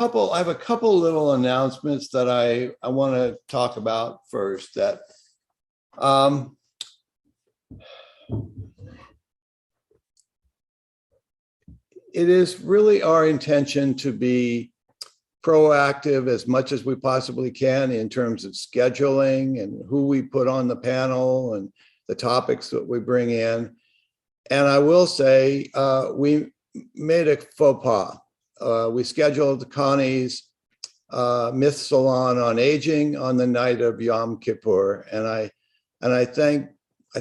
I have a couple little announcements that I want to talk about first. That it is really our intention to be proactive as much as we possibly can in terms of scheduling and who we put on the panel and the topics that we bring in. And I will say we made a faux pas. We scheduled Connie's Myth Salon on aging on the night of Yom Kippur, and I think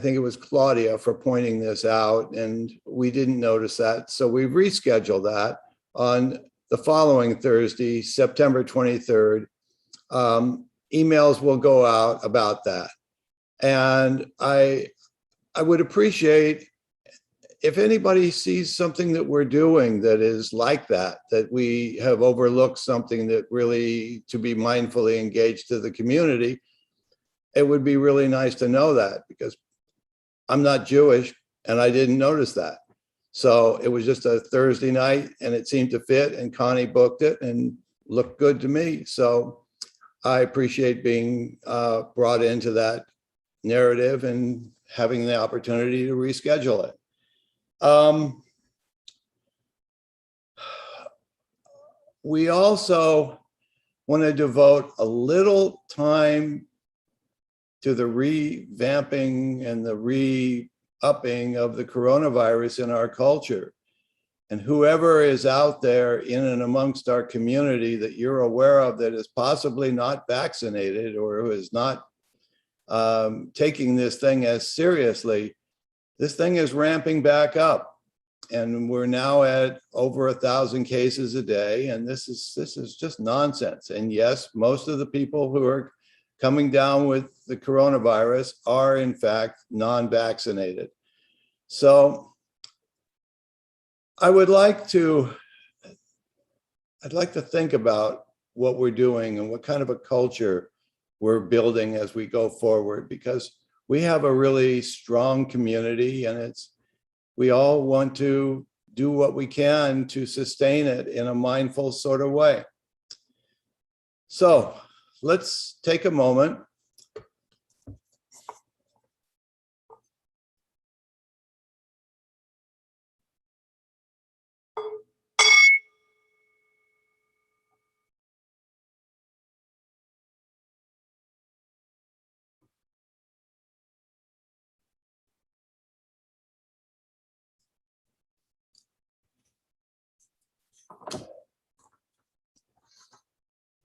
it was Claudia for pointing this out, and we didn't notice that, so we rescheduled that on the following Thursday, September 23rd. Emails will go out about that, and I would appreciate if anybody sees something that we're doing that is like that we have overlooked something that really to be mindfully engaged to the community. It would be really nice to know that, because I'm not Jewish and I didn't notice that. So it was just a Thursday night and it seemed to fit, and Connie booked it and looked good to me. So I appreciate being brought into that narrative and having the opportunity to reschedule it. We also want to devote a little time to the revamping and the re-upping of the coronavirus in our culture. And whoever is out there in and amongst our community that you're aware of that is possibly not vaccinated or who is not taking this thing as seriously, this thing is ramping back up, and we're now at over 1,000 cases a day, and this is just nonsense. And yes, most of the people who are coming down with the coronavirus are in fact non-vaccinated. So I'd like to think about what we're doing and what kind of a culture we're building as we go forward, because we have a really strong community, and we all want to do what we can to sustain it in a mindful sort of way. So let's take a moment.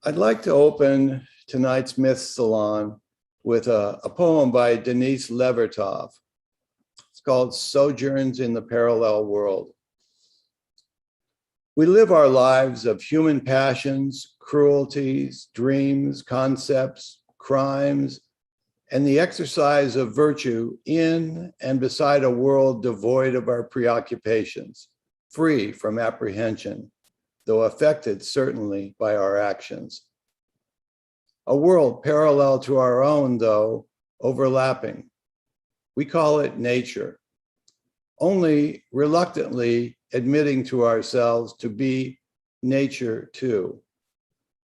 I'd like to open tonight's Myth Salon with a poem by Denise Levertov. It's called Sojourns in the Parallel World. We live our lives of human passions, cruelties, dreams, concepts, crimes, and the exercise of virtue in and beside a world devoid of our preoccupations, free from apprehension, though affected certainly by our actions. A world parallel to our own, though overlapping. We call it nature, only reluctantly admitting to ourselves to be nature too.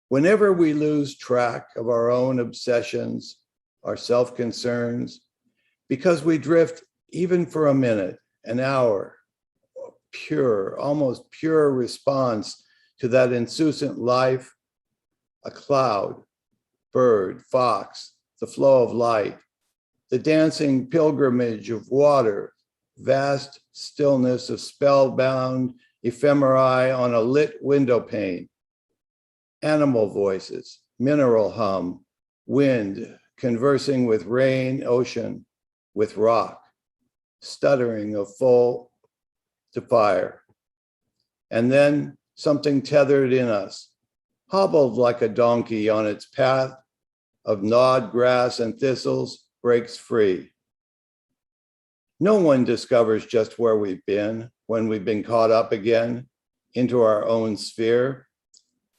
Whenever we lose track of our own obsessions, our self-concerns, because we drift even for a minute, an hour, pure, almost pure response to that insouciant life, a cloud, bird, fox, the flow of light, the dancing pilgrimage of water, vast stillness of spellbound ephemerae on a lit window pane, animal voices, mineral hum, wind conversing with rain, ocean, with rock, stuttering of full to fire. And then something tethered in us, hobbled like a donkey on its path of gnawed grass and thistles, breaks free. No one discovers just where we've been when we've been caught up again into our own sphere,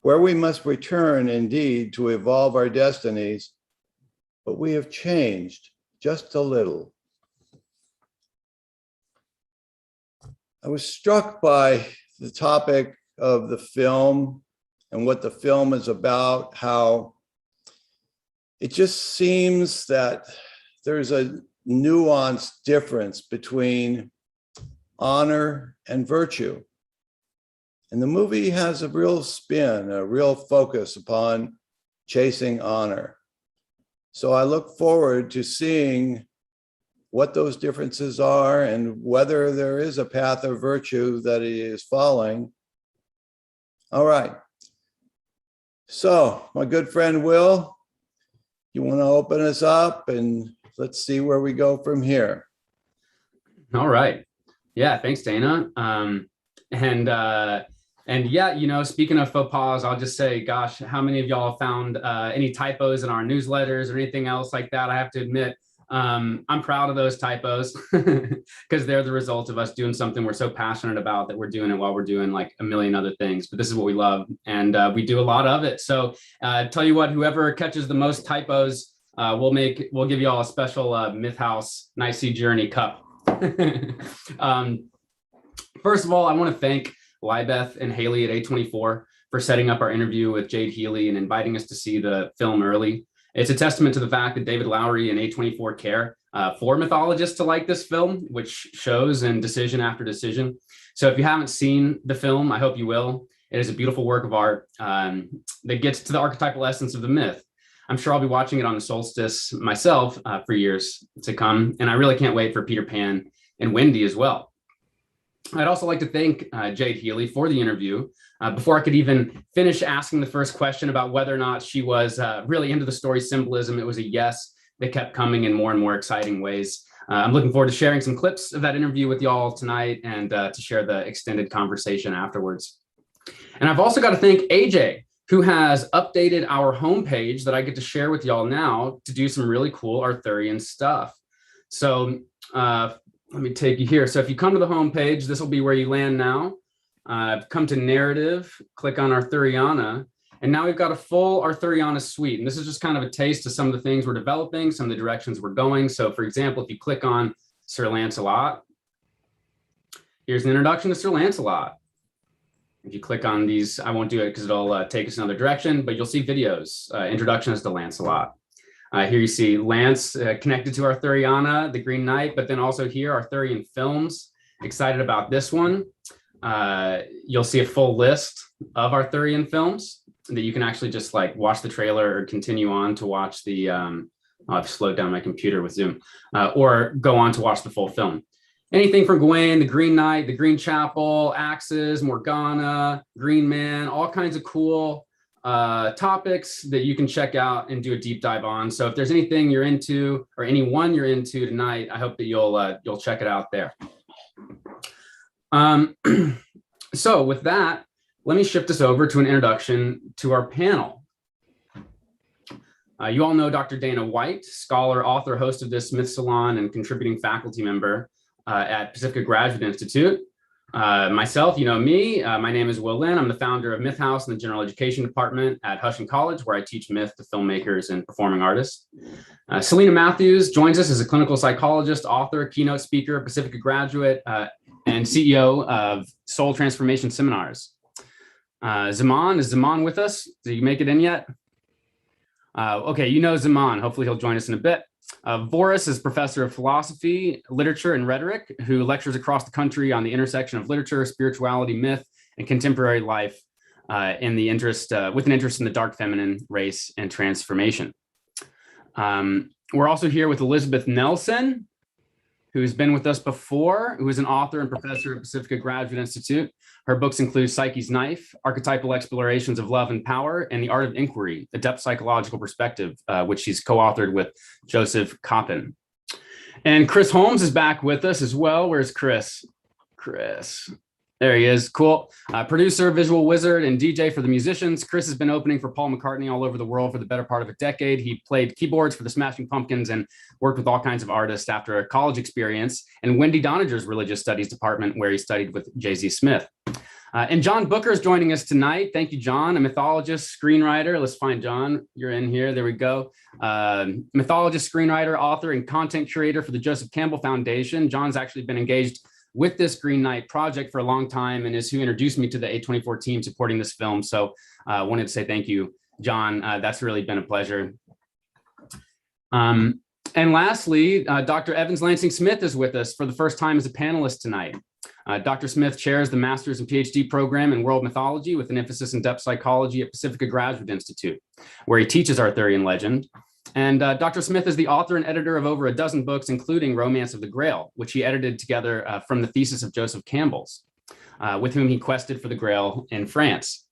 where we must return indeed to evolve our destinies, but we have changed just a little. I was struck by the topic of the film and what the film is about, how it just seems that there's a nuanced difference between honor and virtue. And the movie has a real spin, a real focus upon chasing honor. So I look forward to seeing what those differences are and whether there is a path of virtue that he is following. All right. So my good friend, Will, you want to open us up and let's see where we go from here. All right. Yeah, thanks, Dana. And yeah, you know, speaking of faux pas, I'll just say, gosh, how many of y'all found any typos in our newsletters or anything else like that? I have to admit, I'm proud of those typos because they're the result of us doing something we're so passionate about that we're doing it while we're doing like a million other things. But this is what we love, and we do a lot of it. So tell you what, whoever catches the most typos, we'll give you all a special Myth House Nicey Journey cup. First of all, I want to thank Libeth and Haley at A24 for setting up our interview with Jade Healy and inviting us to see the film early. It's a testament to the fact that David Lowry and A24 care for mythologists to like this film, which shows in decision after decision. So if you haven't seen the film, I hope you will. It is a beautiful work of art that gets to the archetypal essence of the myth. I'm sure I'll be watching it on the solstice myself for years to come, and I really can't wait for Peter Pan and Wendy as well. I'd also like to thank Jade Healy for the interview. Before I could even finish asking the first question about whether or not she was really into the story symbolism, it was a yes that kept coming in more and more exciting ways. I'm looking forward to sharing some clips of that interview with y'all tonight and to share the extended conversation afterwards. And I've also got to thank AJ, who has updated our homepage that I get to share with y'all now to do some really cool Arthurian stuff. So let me take you here. So if you come to the homepage, this will be where you land now. Come to narrative, click on Arthuriana, and now we've got a full Arthuriana suite. And this is just kind of a taste of some of the things we're developing, some of the directions we're going. So for example, if you click on Sir Lancelot, here's an introduction to Sir Lancelot. If you click on these, I won't do it because it'll take us another direction, but you'll see videos, introductions to Lancelot. Here you see Lance connected to Arthuriana, the Green Knight, but then also here, Arthurian films. Excited about this one. You'll see a full list of Arthurian films that you can actually just like watch the trailer or continue on to watch the, I've slowed down my computer with Zoom, or go on to watch the full film. Anything from Gawain, the Green Knight, the Green Chapel, Axes, Morgana, Green Man, all kinds of cool topics that you can check out and do a deep dive on. So if there's anything you're into or anyone you're into tonight, I hope that you'll check it out there. So with that, let me shift us over to an introduction to our panel. You all know Dr. Dana White, scholar, author, host of this Myth Salon, and contributing faculty member at Pacifica Graduate Institute. Myself, you know me, my name is Will Lynn. I'm the founder of Myth House in the General Education Department at Husson College, where I teach myth to filmmakers and performing artists. Selena Matthews joins us as a clinical psychologist, author, keynote speaker, Pacifica graduate, and CEO of Soul Transformation Seminars. Zaman, is Zaman with us? Did you make it in yet? Okay, you know Zaman. Hopefully he'll join us in a bit. Voris is professor of philosophy, literature, and rhetoric, who lectures across the country on the intersection of literature, spirituality, myth, and contemporary life with an interest in the dark feminine, race, and transformation. We're also here with Elizabeth Nelson, who's been with us before, who is an author and professor at Pacifica Graduate Institute. Her books include Psyche's Knife, Archetypal Explorations of Love and Power, and The Art of Inquiry, A Depth Psychological Perspective, which she's co-authored with Joseph Campbell. And Chris Holmes is back with us as well. Where's Chris? Chris. There he is. Cool. Producer, visual wizard, and DJ for the musicians. Chris has been opening for Paul McCartney all over the world for the better part of a decade. He played keyboards for the Smashing Pumpkins and worked with all kinds of artists after a college experience in Wendy Doniger's religious studies department, where he studied with J.Z. Smith. And John Bucher is joining us tonight. Thank you, John, a mythologist, screenwriter. Let's find John. You're in here. There we go. Mythologist, screenwriter, author, and content curator for the Joseph Campbell Foundation. John's actually been engaged with this Green Knight project for a long time and is who introduced me to the A24 team supporting this film. So wanted to say thank you, John. That's really been a pleasure. And lastly, Dr. Evans Lansing Smith is with us for the first time as a panelist tonight. Dr. Smith chairs the Master's and Ph.D. program in World Mythology with an emphasis in depth psychology at Pacifica Graduate Institute, where he teaches Arthurian legend. And Dr. Smith is the author and editor of over a dozen books, including Romance of the Grail, which he edited together from the thesis of Joseph Campbell's, with whom he quested for the Grail in France.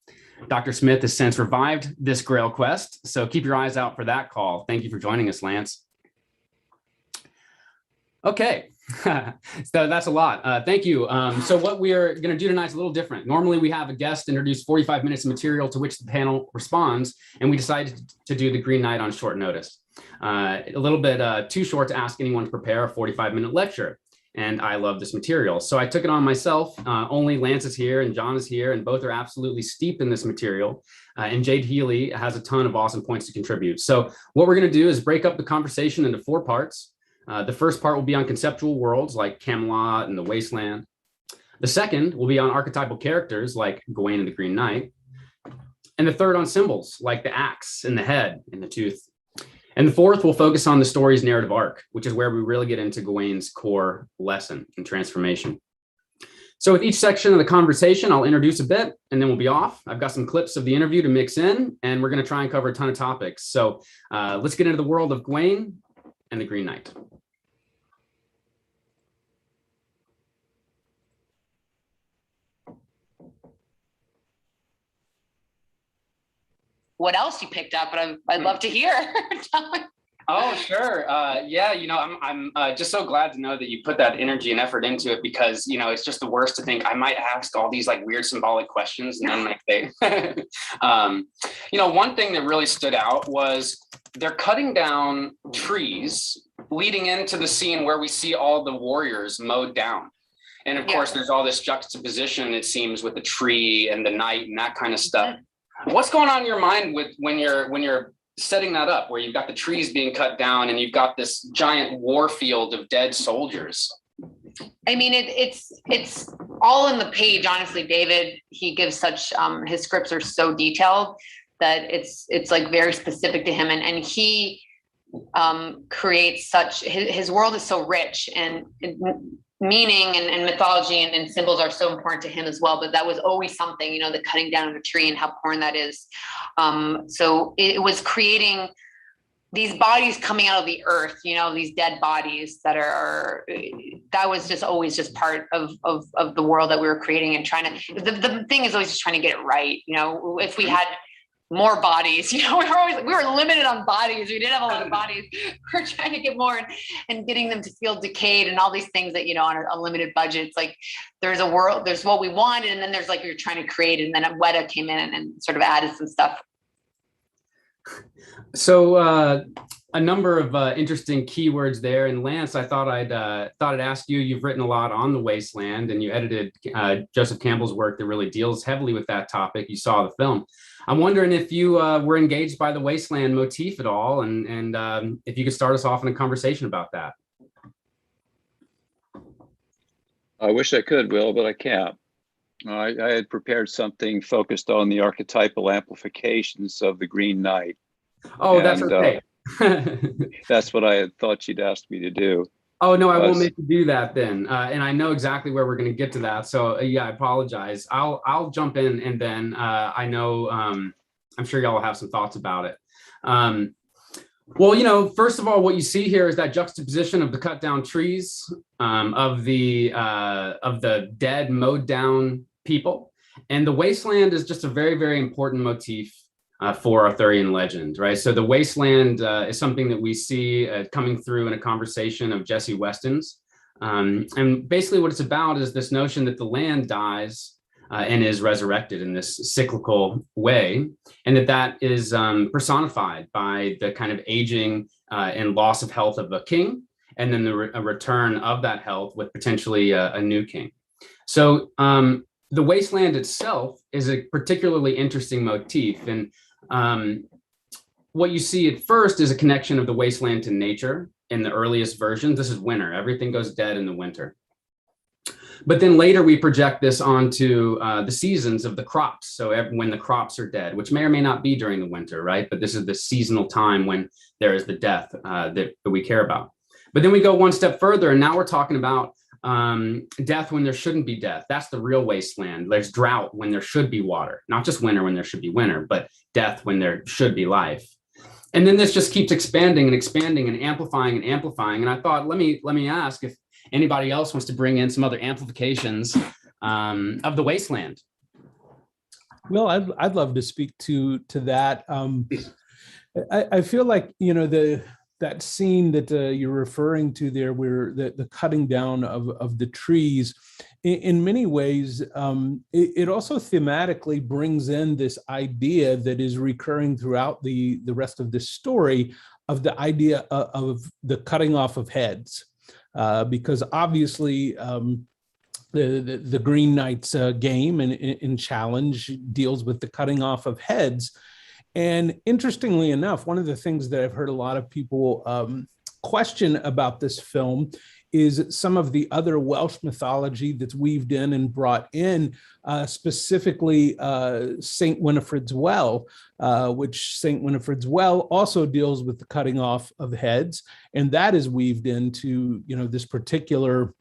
Dr. Smith has since revived this Grail Quest, so keep your eyes out for that call. Thank you for joining us, Lance. Okay, so that's a lot. Thank you. So what we are going to do tonight is a little different. Normally, we have a guest introduce 45 minutes of material to which the panel responds, and we decided to do the Green Knight on short notice. A little bit too short to ask anyone to prepare a 45-minute lecture, and I love this material. So I took it on myself. Only Lance is here and John is here, and both are absolutely steeped in this material. And Jade Healy has a ton of awesome points to contribute. So what we're going to do is break up the conversation into 4 parts. The first part will be on conceptual worlds like Camelot and the Wasteland. The second will be on archetypal characters like Gawain and the Green Knight. And the third on symbols like the axe and the head and the tooth. And the fourth will focus on the story's narrative arc, which is where we really get into Gawain's core lesson and transformation. So with each section of the conversation, I'll introduce a bit and then we'll be off. I've got some clips of the interview to mix in, and we're going to try and cover a ton of topics. So let's get into the world of Gawain and the Green Knight. What else you picked up, but I'd love to hear. Oh, sure. Yeah, I'm just so glad to know that you put that energy and effort into it, because, it's just the worst to think I might ask all these like weird symbolic questions and then like they, one thing that really stood out was they're cutting down trees leading into the scene where we see all the warriors mowed down. And of course, there's all this juxtaposition, it seems, with the tree and the knight and that kind of stuff. What's going on in your mind with when you're setting that up, where you've got the trees being cut down and you've got this giant war field of dead soldiers? I mean, it's all in the page. Honestly, David, he gives such his scripts are so detailed that it's like very specific to him, and he creates such his world is so rich, and meaning and mythology and symbols are so important to him as well. But that was always something, the cutting down of a tree and how important that is. So it was creating these bodies coming out of the earth, these dead bodies that that was just always just part of the world that we were creating and trying to, the thing is always just trying to get it right. If we had more bodies, we were limited on bodies. We didn't have a lot of bodies. We're trying to get more and getting them to feel decayed and all these things that, on a limited budget. It's like there's a world, there's what we wanted, and then there's like you're trying to create, and then Weta came in and sort of added some stuff. So a number of interesting keywords there. And Lance, I thought I'd ask you. You've written a lot on the Wasteland, and you edited Joseph Campbell's work that really deals heavily with that topic. You saw the film. I'm wondering if you were engaged by the Wasteland motif at all, and if you could start us off in a conversation about that. I wish I could, Will, but I can't. I had prepared something focused on the archetypal amplifications of the Green Knight. Oh, and that's okay. That's what I had thought you'd asked me to do. Oh, no, I won't make you do that then. And I know exactly where we're going to get to that. So yeah, I apologize. I'll jump in, and then I know I'm sure y'all will have some thoughts about it. Well, first of all, what you see here is that juxtaposition of the cut down trees, of the dead, mowed down people. And the Wasteland is just a very, very important motif for Arthurian legend, right? So the Wasteland is something that we see coming through in a conversation of Jesse Weston's. And basically what it's about is this notion that the land dies and is resurrected in this cyclical way, and that is personified by the kind of aging and loss of health of a king, and then a return of that health with potentially a new king. So the Wasteland itself is a particularly interesting motif. And what you see at first is a connection of the Wasteland to nature in the earliest versions. This is winter. Everything goes dead in the winter. But then later we project this onto the seasons of the crops. So when the crops are dead, which may or may not be during the winter, right? But this is the seasonal time when there is the death that we care about. But then we go one step further, and now we're talking about death when there shouldn't be death. That's the real wasteland. There's drought when there should be water, not just winter when there should be winter, but death when there should be life. And then this just keeps expanding and expanding and amplifying and amplifying. And I thought, let me ask if anybody else wants to bring in some other amplifications of the wasteland. Well, I'd love to speak to that. I feel like, you know, that scene that you're referring to there, where the cutting down of the trees, in many ways, it also thematically brings in this idea that is recurring throughout the rest of this story, of the idea of the cutting off of heads. Because obviously the Green Knight's game and challenge deals with the cutting off of heads. And interestingly enough, one of the things that I've heard a lot of people question about this film is some of the other Welsh mythology that's weaved in and brought in, specifically St. Winifred's Well, which St. Winifred's Well also deals with the cutting off of heads. And that is weaved into, you know, this particular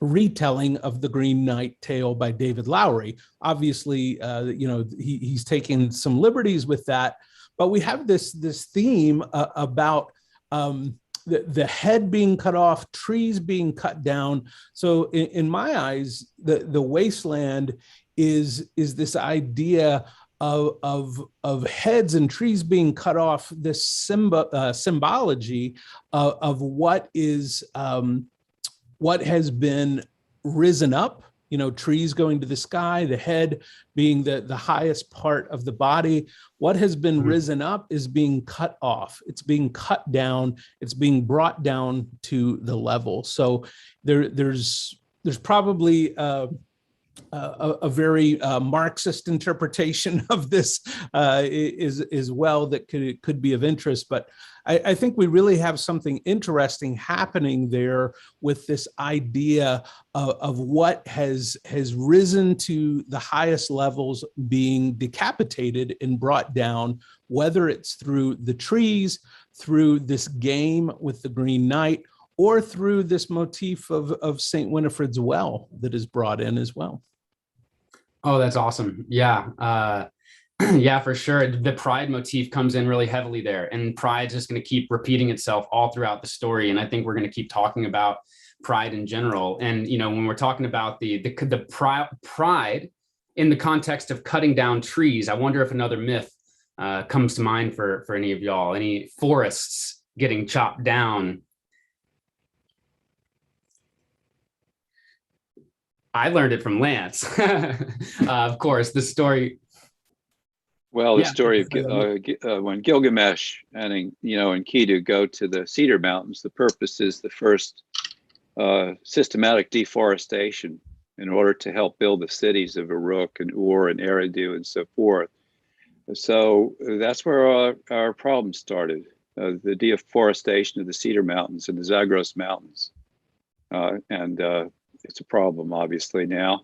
retelling of the Green Knight tale by David Lowry. Obviously, you know, he's taking some liberties with that, but we have this theme about the head being cut off, trees being cut down. So in my eyes, the wasteland is this idea of heads and trees being cut off, this symbology of what is what has been risen up, you know, trees going to the sky, the head being the highest part of the body. What has been risen up is being cut off. It's being cut down. It's being brought down to the level. So there's probably a very Marxist interpretation of this as well that could be of interest. But I think we really have something interesting happening there with this idea of what has risen to the highest levels being decapitated and brought down, whether it's through the trees, through this game with the Green Knight, or through this motif of St. Winifred's Well that is brought in as well. Oh, that's awesome. Yeah. Yeah, for sure. The pride motif comes in really heavily there, and pride's just going to keep repeating itself all throughout the story. And I think we're going to keep talking about pride in general. And, you know, when we're talking about the pride in the context of cutting down trees, I wonder if another myth comes to mind for any of y'all, any forests getting chopped down. I learned it from Lance. Of course, the story. Well, the story of when Gilgamesh and Enkidu go to the Cedar Mountains, the purpose is the first systematic deforestation in order to help build the cities of Uruk and Ur and Eridu and so forth. So that's where our problem started, the deforestation of the Cedar Mountains and the Zagros Mountains. And it's a problem, obviously, now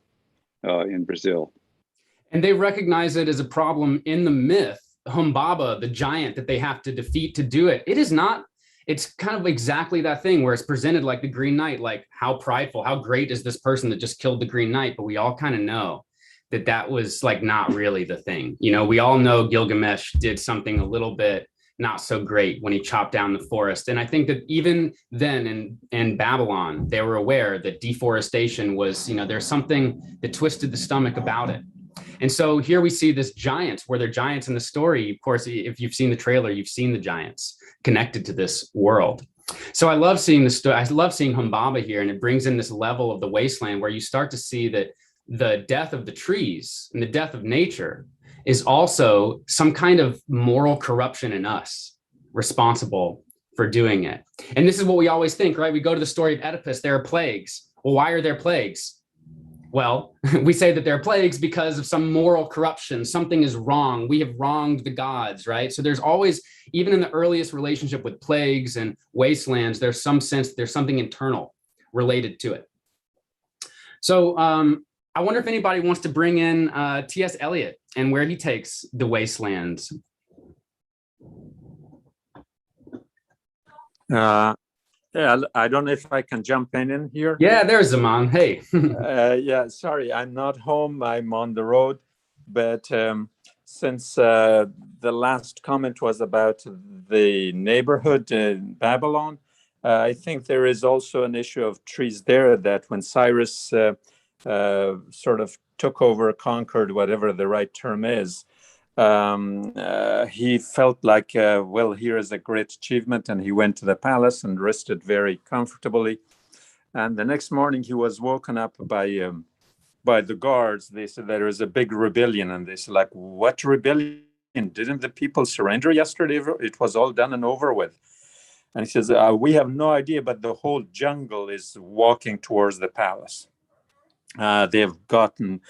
in Brazil. And they recognize it as a problem in the myth, Humbaba, the giant that they have to defeat to do it. It is not, it's kind of exactly that thing where it's presented like the Green Knight, like how prideful, how great is this person that just killed the Green Knight? But we all kind of know that was like not really the thing. You know, we all know Gilgamesh did something a little bit not so great when he chopped down the forest. And I think that even then in Babylon, they were aware that deforestation was, you know, there's something that twisted the stomach about it. And so here we see this giants, where they're giants in the story. Of course, if you've seen the trailer, you've seen the giants connected to this world. So I love seeing the story. I love seeing Humbaba here, and it brings in this level of the wasteland where you start to see that the death of the trees and the death of nature is also some kind of moral corruption in us responsible for doing it. And this is what we always think, right? We go to the story of Oedipus, there are plagues. Well, why are there plagues? Well, we say that there are plagues because of some moral corruption. Something is wrong. We have wronged the gods, right? So there's always, even in the earliest relationship with plagues and wastelands, there's some sense there's something internal related to it. So I wonder if anybody wants to bring in T.S. Eliot and where he takes the wastelands. Yeah, I don't know if I can jump in here. Yeah, there's Zaman. Hey. Yeah, sorry, I'm not home. I'm on the road. But since the last comment was about the neighborhood in Babylon, I think there is also an issue of trees there that when Cyrus sort of took over, conquered, whatever the right term is, he felt like, well, here is a great achievement, and he went to the palace and rested very comfortably. And the next morning he was woken up by the guards. They said there is a big rebellion, and they said, like, what rebellion? Didn't the people surrender yesterday? It was all done and over with. And he says, we have no idea, but the whole jungle is walking towards the palace. They've gotten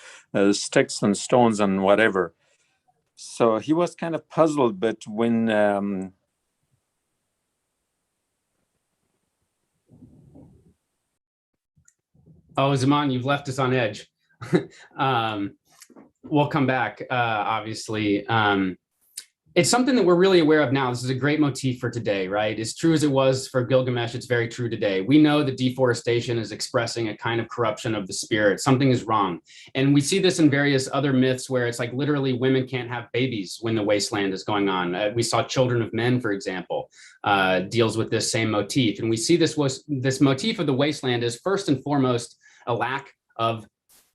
sticks and stones and whatever. So he was kind of puzzled, but when Oh, Zaman, you've left us on edge. We'll come back, obviously. It's something that we're really aware of now. This is a great motif for today, right? As true as it was for Gilgamesh, it's very true today. We know that deforestation is expressing a kind of corruption of the spirit. Something is wrong. And we see this in various other myths where it's like literally women can't have babies when the wasteland is going on. We saw Children of Men, for example, deals with this same motif. And we see this motif of the wasteland is first and foremost a lack of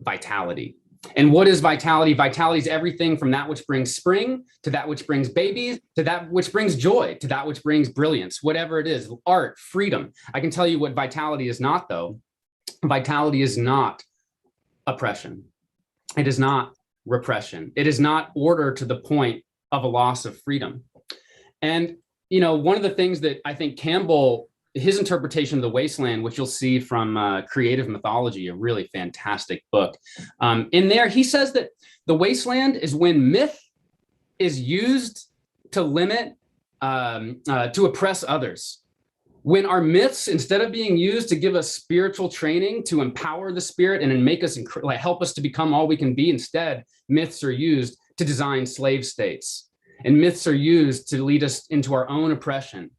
vitality. And what is vitality? Vitality is everything from that which brings spring to that which brings babies, to that which brings joy, to that which brings brilliance, whatever it is, art, freedom. I can tell you what vitality is not, though. Vitality is not oppression. It is not repression. It is not order to the point of a loss of freedom. And, you know, one of the things that I think Campbell, his interpretation of the wasteland, which you'll see from Creative Mythology, a really fantastic book. In there, he says that the wasteland is when myth is used to limit, to oppress others. When our myths, instead of being used to give us spiritual training, to empower the spirit and make us, help us to become all we can be, instead, myths are used to design slave states. And myths are used to lead us into our own oppression.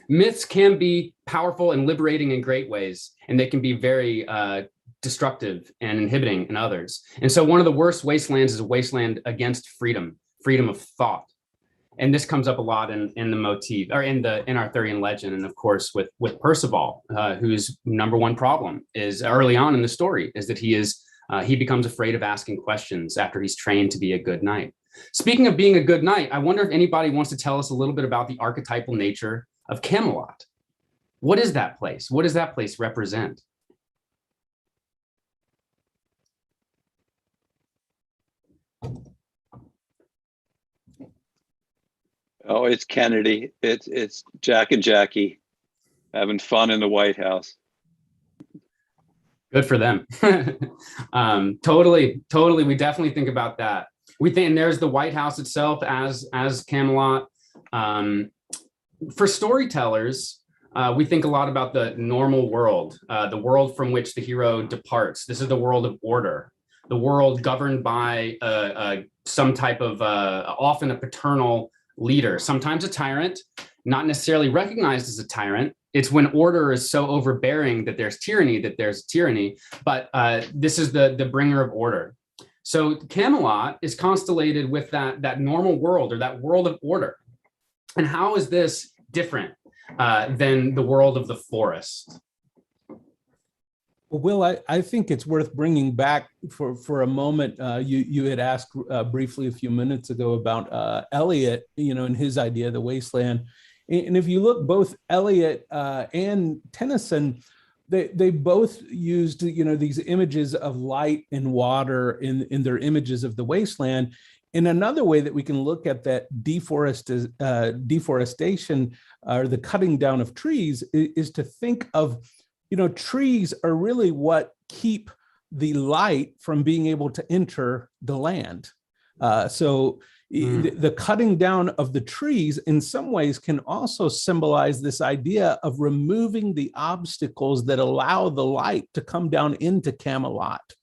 Myths can be powerful and liberating in great ways, and they can be very destructive and inhibiting in others. And so one of the worst wastelands is a wasteland against freedom, freedom of thought. And this comes up a lot in the motif, or in Arthurian legend, and of course with Percival, whose number one problem is early on in the story is that he becomes afraid of asking questions after he's trained to be a good knight. Speaking of being a good knight, I wonder if anybody wants to tell us a little bit about the archetypal nature of Camelot. What is that place? What does that place represent? Oh, it's Kennedy. It's Jack and Jackie having fun in the White House. Good for them. Totally. We definitely think about that. We think, and there's the White House itself as Camelot. For storytellers, we think a lot about the normal world, the world from which the hero departs. This is the world of order, the world governed by some type of, often a paternal leader, sometimes a tyrant, not necessarily recognized as a tyrant. It's when order is so overbearing that there's tyranny, but this is the bringer of order. So Camelot is constellated with that normal world, or that world of order. And how is this different than the world of the forest? Well, Will, I think it's worth bringing back for a moment. You had asked briefly a few minutes ago about Eliot, and his idea of the wasteland. And if you look, both Eliot and Tennyson, they both used these images of light and water in their images of the wasteland. And another way that we can look at that deforestation or the cutting down of trees is to think of, trees are really what keep the light from being able to enter the land. So The cutting down of the trees in some ways can also symbolize this idea of removing the obstacles that allow the light to come down into Camelot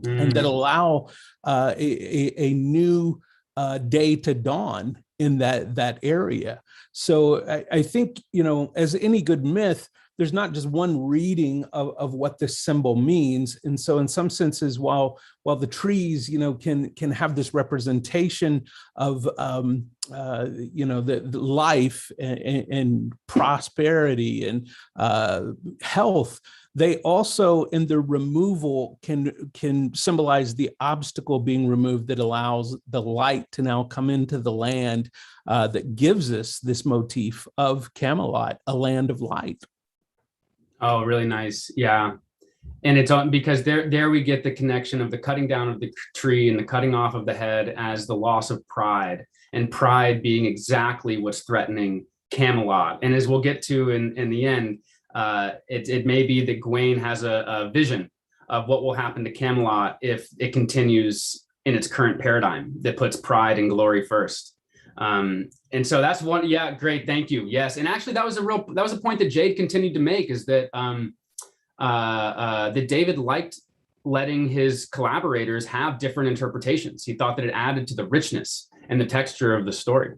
and that allow a new day to dawn in that area. So I think, as any good myth, there's not just one reading of what this symbol means. And so in some senses, while the trees, can have this representation of, the life and prosperity and health, they also, in their removal, can symbolize the obstacle being removed that allows the light to now come into the land, that gives us this motif of Camelot, a land of light. Oh, really nice. Yeah. And it's on because there we get the connection of the cutting down of the tree and the cutting off of the head as the loss of pride, and pride being exactly what's threatening Camelot. And as we'll get to in the end, it may be that Gawain has a vision of what will happen to Camelot if it continues in its current paradigm that puts pride and glory first. And so that's one. Yeah, great. Thank you. Yes. And actually that was a point that Jade continued to make, is that, that David liked letting his collaborators have different interpretations. He thought that it added to the richness and the texture of the story.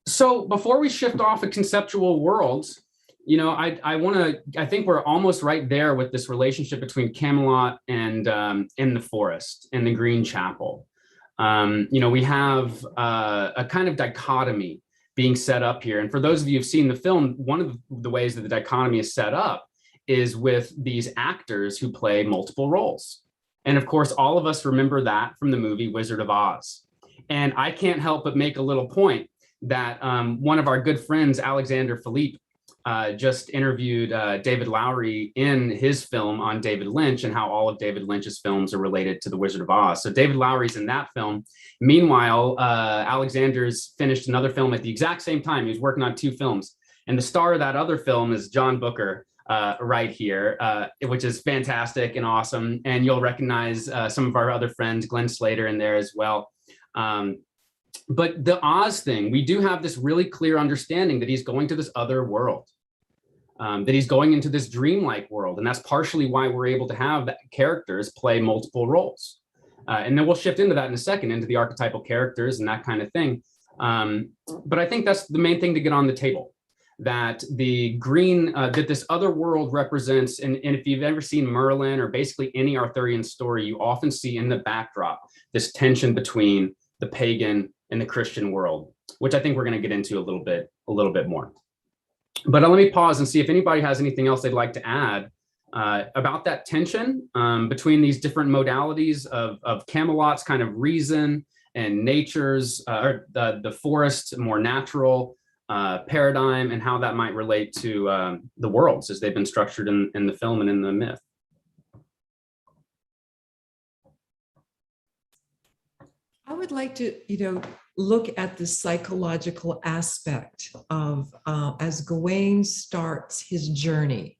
So before we shift off of conceptual worlds, I think we're almost right there with this relationship between Camelot and the forest and the Green Chapel. We have a kind of dichotomy being set up here. And for those of you who've seen the film, one of the ways that the dichotomy is set up is with these actors who play multiple roles. And of course, all of us remember that from the movie Wizard of Oz. And I can't help but make a little point that one of our good friends, Alexander Philippe, just interviewed David Lowry in his film on David Lynch and how all of David Lynch's films are related to The Wizard of Oz. So David Lowry's in that film. Meanwhile, Alexander's finished another film at the exact same time. He was working on 2 films. And the star of that other film is John Bucher, right here, which is fantastic and awesome. And you'll recognize some of our other friends, Glenn Slater, in there as well. But the Oz thing, we do have this really clear understanding that he's going to this other world. That he's going into this dreamlike world. And that's partially why we're able to have characters play multiple roles. And then we'll shift into that in a second, into the archetypal characters and that kind of thing. But I think that's the main thing to get on the table, that the green, that this other world represents, and if you've ever seen Merlin or basically any Arthurian story, you often see in the backdrop this tension between the pagan and the Christian world, which I think we're going to get into a little bit more. But let me pause and see if anybody has anything else they'd like to add about that tension between these different modalities of Camelot's kind of reason and nature's, or the forest, more natural paradigm, and how that might relate to the worlds as they've been structured in the film and in the myth. I would like to, look at the psychological aspect of as Gawain starts his journey.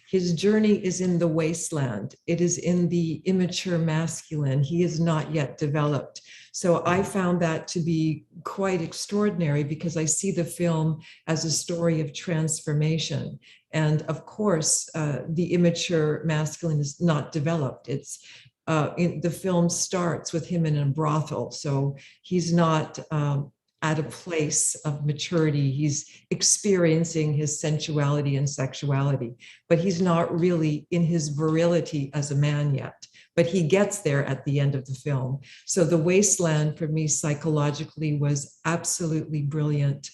His journey is in the wasteland. It is in the immature masculine. He is not yet developed. So I found that to be quite extraordinary, because I see the film as a story of transformation. And of course, the immature masculine is not developed. It's the film starts with him in a brothel, so he's not at a place of maturity. He's experiencing his sensuality and sexuality, but he's not really in his virility as a man yet. But he gets there at the end of the film. So the wasteland for me psychologically was absolutely brilliant,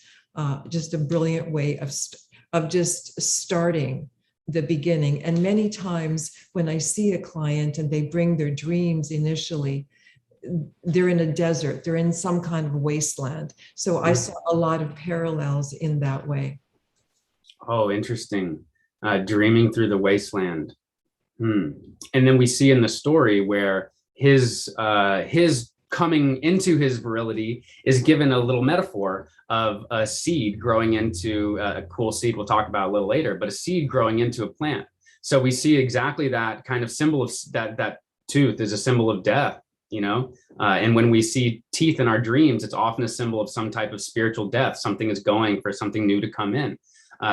just a brilliant way of just starting the beginning. And many times when I see a client and they bring their dreams initially, they're in a desert, they're in some kind of wasteland. So I saw a lot of parallels in that way. Oh, interesting. Dreaming through the wasteland. And then we see in the story where his coming into his virility is given a little metaphor of a seed growing into a cool seed we'll talk about a little later, but a seed growing into a plant. So we see exactly that kind of symbol of that tooth is a symbol of death And when we see teeth in our dreams, it's often a symbol of some type of spiritual death. Something is going for something new to come in.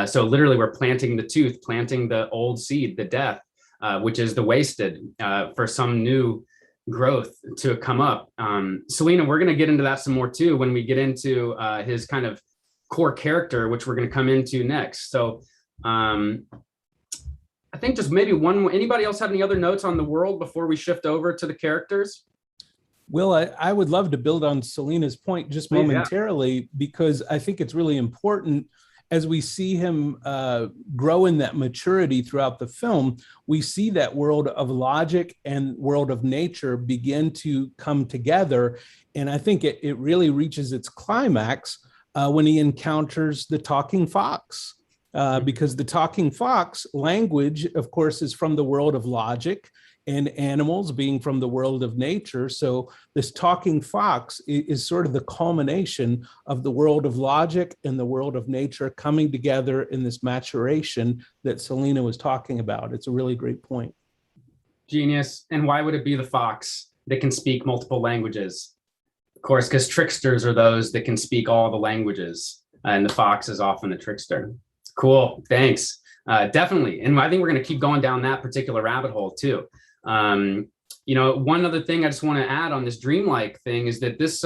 So literally we're planting the tooth, planting the old seed, the death, which is the wasted, for some new growth to come up. Selena, we're going to get into that some more too when we get into his kind of core character, which we're going to come into next. So I think just maybe anybody else have any other notes on the world before we shift over to the characters? Will, I would love to build on Selena's point just momentarily, because I think it's really important as we see him grow in that maturity throughout the film. We see that world of logic and world of nature begin to come together. And I think it really reaches its climax when he encounters the talking fox. Because the talking fox language, of course, is from the world of logic, and animals being from the world of nature. So this talking fox is sort of the culmination of the world of logic and the world of nature coming together in this maturation that Selena was talking about. It's a really great point. Genius. And why would it be the fox that can speak multiple languages? Of course, because tricksters are those that can speak all the languages, and the fox is often the trickster. Cool, thanks. Definitely. And I think we're going to keep going down that particular rabbit hole too. One other thing I just want to add on this dreamlike thing is that this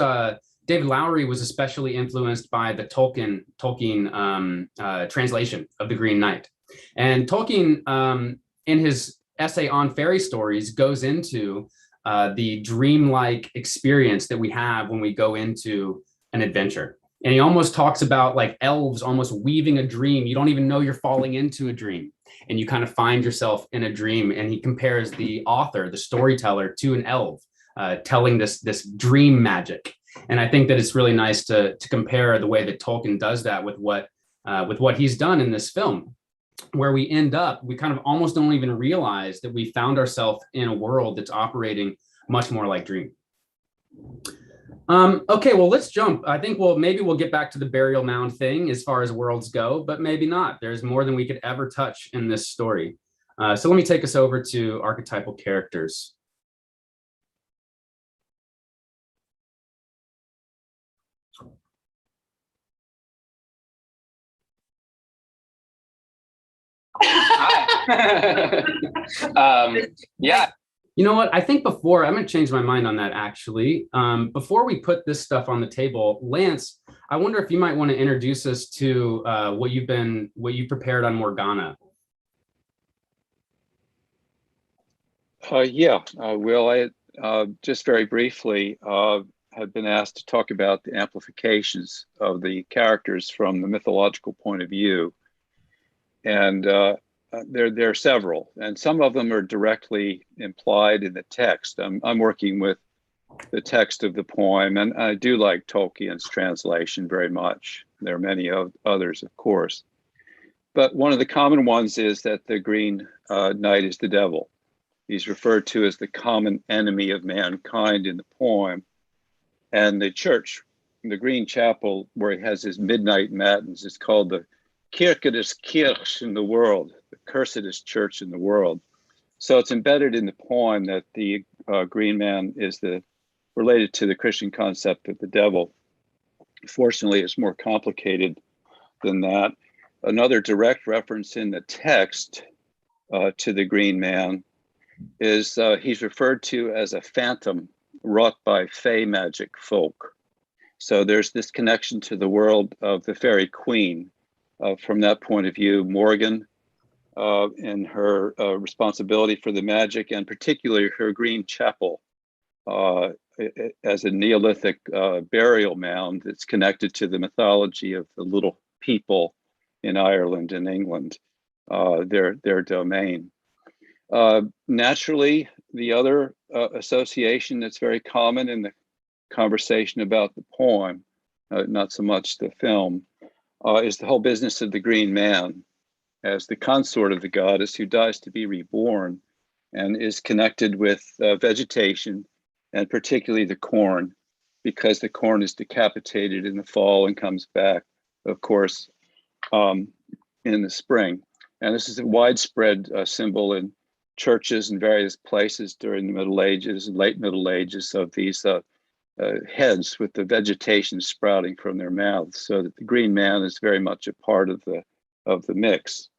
David Lowry was especially influenced by the Tolkien translation of The Green Knight. And Tolkien, in his essay on fairy stories, goes into the dreamlike experience that we have when we go into an adventure. And he almost talks about like elves almost weaving a dream. You don't even know you're falling into a dream, and you kind of find yourself in a dream. And he compares the author, the storyteller, to an elf telling this dream magic. And I think that it's really nice to compare the way that Tolkien does that with what he's done in this film, where we end up, we kind of almost don't even realize that we found ourselves in a world that's operating much more like dream. Okay, well, let's jump. I think maybe we'll get back to the burial mound thing as far as worlds go, but maybe not. There's more than we could ever touch in this story. So let me take us over to archetypal characters. Yeah. You know what? I think I'm going to change my mind on that, actually. Before we put this stuff on the table, Lance, I wonder if you might want to introduce us to what you prepared on Morgana. Will, I just very briefly have been asked to talk about the amplifications of the characters from the mythological point of view. And there are several, and some of them are directly implied in the text. I'm working with the text of the poem, and I do like Tolkien's translation very much. There are many others, of course. But one of the common ones is that the Green Knight is the devil. He's referred to as the common enemy of mankind in the poem. And the church, the Green Chapel, where he has his midnight matins, is called the Kirkedest Kirch in the world, the cursedest church in the world. So it's embedded in the poem that the Green Man is related to the Christian concept of the devil. Fortunately, it's more complicated than that. Another direct reference in the text to the Green Man is he's referred to as a phantom wrought by fey magic folk. So there's this connection to the world of the fairy queen. From that point of view, Morgan and her responsibility for the magic, and particularly her Green Chapel as a Neolithic burial mound that's connected to the mythology of the little people in Ireland and England, their domain. Naturally, the other association that's very common in the conversation about the poem, not so much the film, is the whole business of the Green Man as the consort of the goddess who dies to be reborn and is connected with vegetation, and particularly the corn, because the corn is decapitated in the fall and comes back, of course, in the spring. And this is a widespread symbol in churches in various places during the Middle Ages and late Middle Ages of these heads with the vegetation sprouting from their mouths, so that the green man is very much a part of the mix.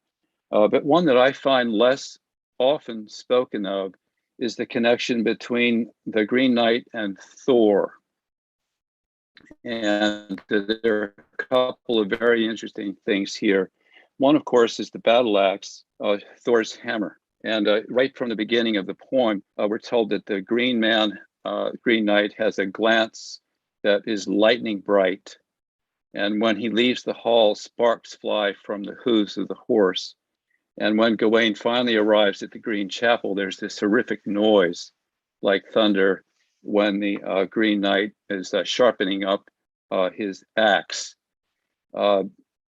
But one that I find less often spoken of is the connection between the Green Knight and Thor. And there are a couple of very interesting things here. One, of course, is the battle axe, Thor's hammer. And right from the beginning of the poem, we're told that the Green Knight has a glance that is lightning bright. And when he leaves the hall, sparks fly from the hooves of the horse. And when Gawain finally arrives at the Green Chapel, there's this horrific noise like thunder when the Green Knight is sharpening up his axe.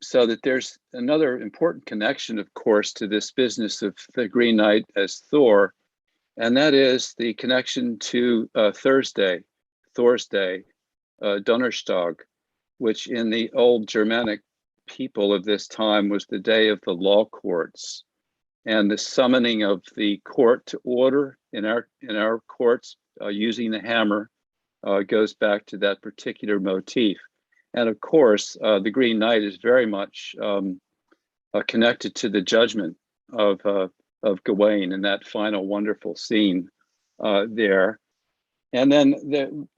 So that there's another important connection, of course, to this business of the Green Knight as Thor, and that is the connection to Thor's Day, Donnerstag, which in the old Germanic people of this time was the day of the law courts, and the summoning of the court to order in our courts using the hammer goes back to that particular motif. And of course, the Green Knight is very much connected to the judgment of Gawain in that final wonderful scene there. And then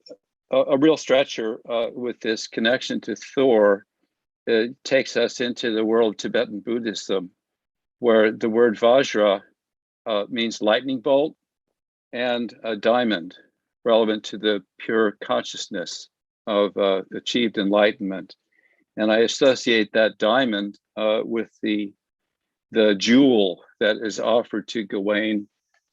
a real stretcher with this connection to Thor takes us into the world of Tibetan Buddhism, where the word Vajra means lightning bolt and a diamond, relevant to the pure consciousness of achieved enlightenment. And I associate that diamond with the jewel that is offered to Gawain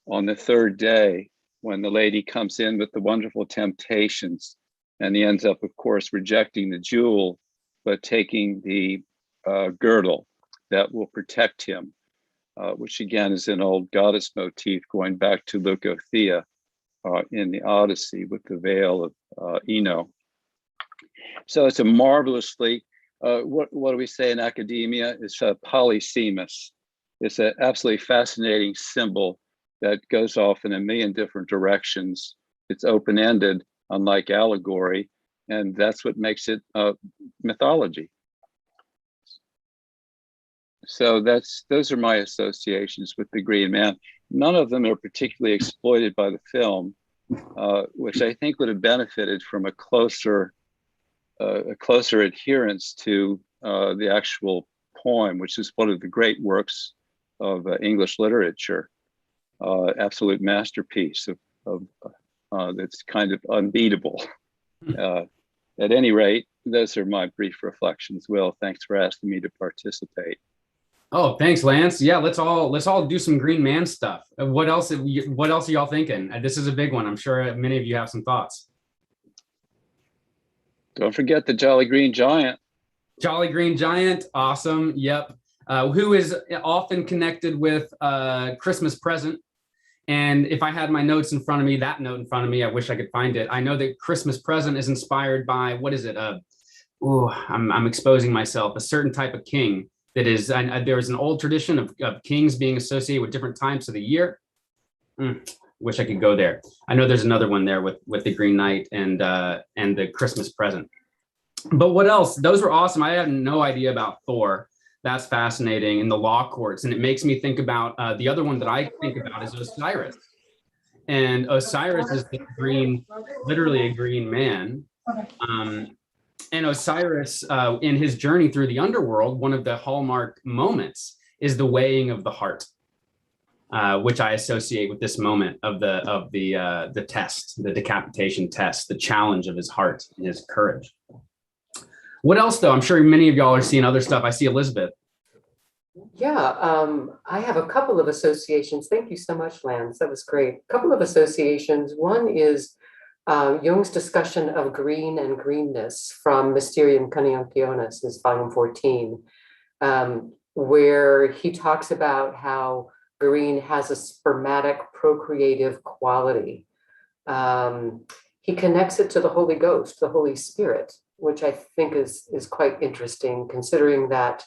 on the third day, when the lady comes in with the wonderful temptations, and he ends up, of course, rejecting the jewel, but taking the girdle that will protect him, which again is an old goddess motif going back to Leucothea in the Odyssey with the veil of Ino. So it's a marvelously, what do we say in academia? It's a polysemous. It's an absolutely fascinating symbol that goes off in a million different directions. It's open-ended, unlike allegory, and that's what makes it mythology. So those are my associations with the Green Man. None of them are particularly exploited by the film, which I think would have benefited from a closer adherence to the actual poem, which is one of the great works of English literature, absolute masterpiece of that's kind of unbeatable. At any rate, those are my brief reflections. Will, thanks for asking me to participate. Oh, thanks, Lance. Yeah, let's all do some Green Man stuff. What else are y'all thinking? This is a big one. I'm sure many of you have some thoughts. Don't forget the Jolly Green Giant. Jolly Green Giant, awesome. Yep. Who is often connected with Christmas Present. And if I had my notes in front of me, that note in front of me, I wish I could find it. I know that Christmas Present is inspired by, what is it? I'm exposing myself, a certain type of king that is, there's an old tradition of kings being associated with different times of the year. Wish I could go there. I know there's another one there with the Green Knight and the Christmas Present. But what else? Those were awesome. I had no idea about Thor. That's fascinating. In the law courts. And it makes me think about the other one that I think about is Osiris. And Osiris is the green, literally a green man. And Osiris, in his journey through the underworld, one of the hallmark moments is the weighing of the heart, which I associate with this moment of the test, the decapitation test, the challenge of his heart and his courage. What else, though? I'm sure many of y'all are seeing other stuff. I see Elizabeth. Yeah, I have a couple of associations. Thank you so much, Lance. That was great. A couple of associations. One is Jung's discussion of green and greenness from Mysterium Conjunctionis, is volume 14, where he talks about how green has a spermatic procreative quality. He connects it to the Holy Ghost, the Holy Spirit, which I think is quite interesting, considering that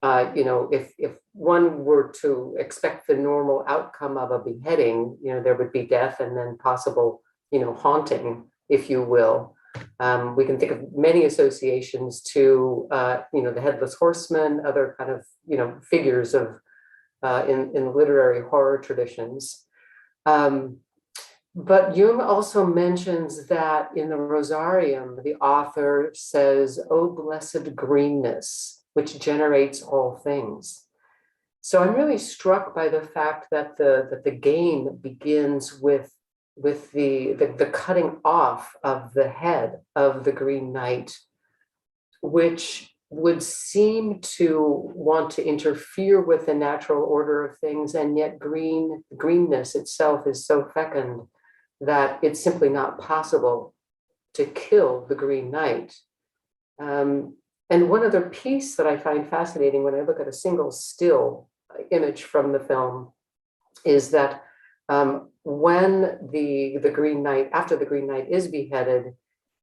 if one were to expect the normal outcome of a beheading, there would be death and then possible, haunting, if you will. We can think of many associations to, the headless horseman, other kind of, figures of in literary horror traditions. But Jung also mentions that in the Rosarium, the author says, "O blessed greenness, which generates all things." So I'm really struck by the fact that the game begins with the cutting off of the head of the Green Knight, which would seem to want to interfere with the natural order of things, and yet greenness itself is so fecund that it's simply not possible to kill the Green Knight. And one other piece that I find fascinating when I look at a single still image from the film is that when the Green Knight, after the Green Knight is beheaded,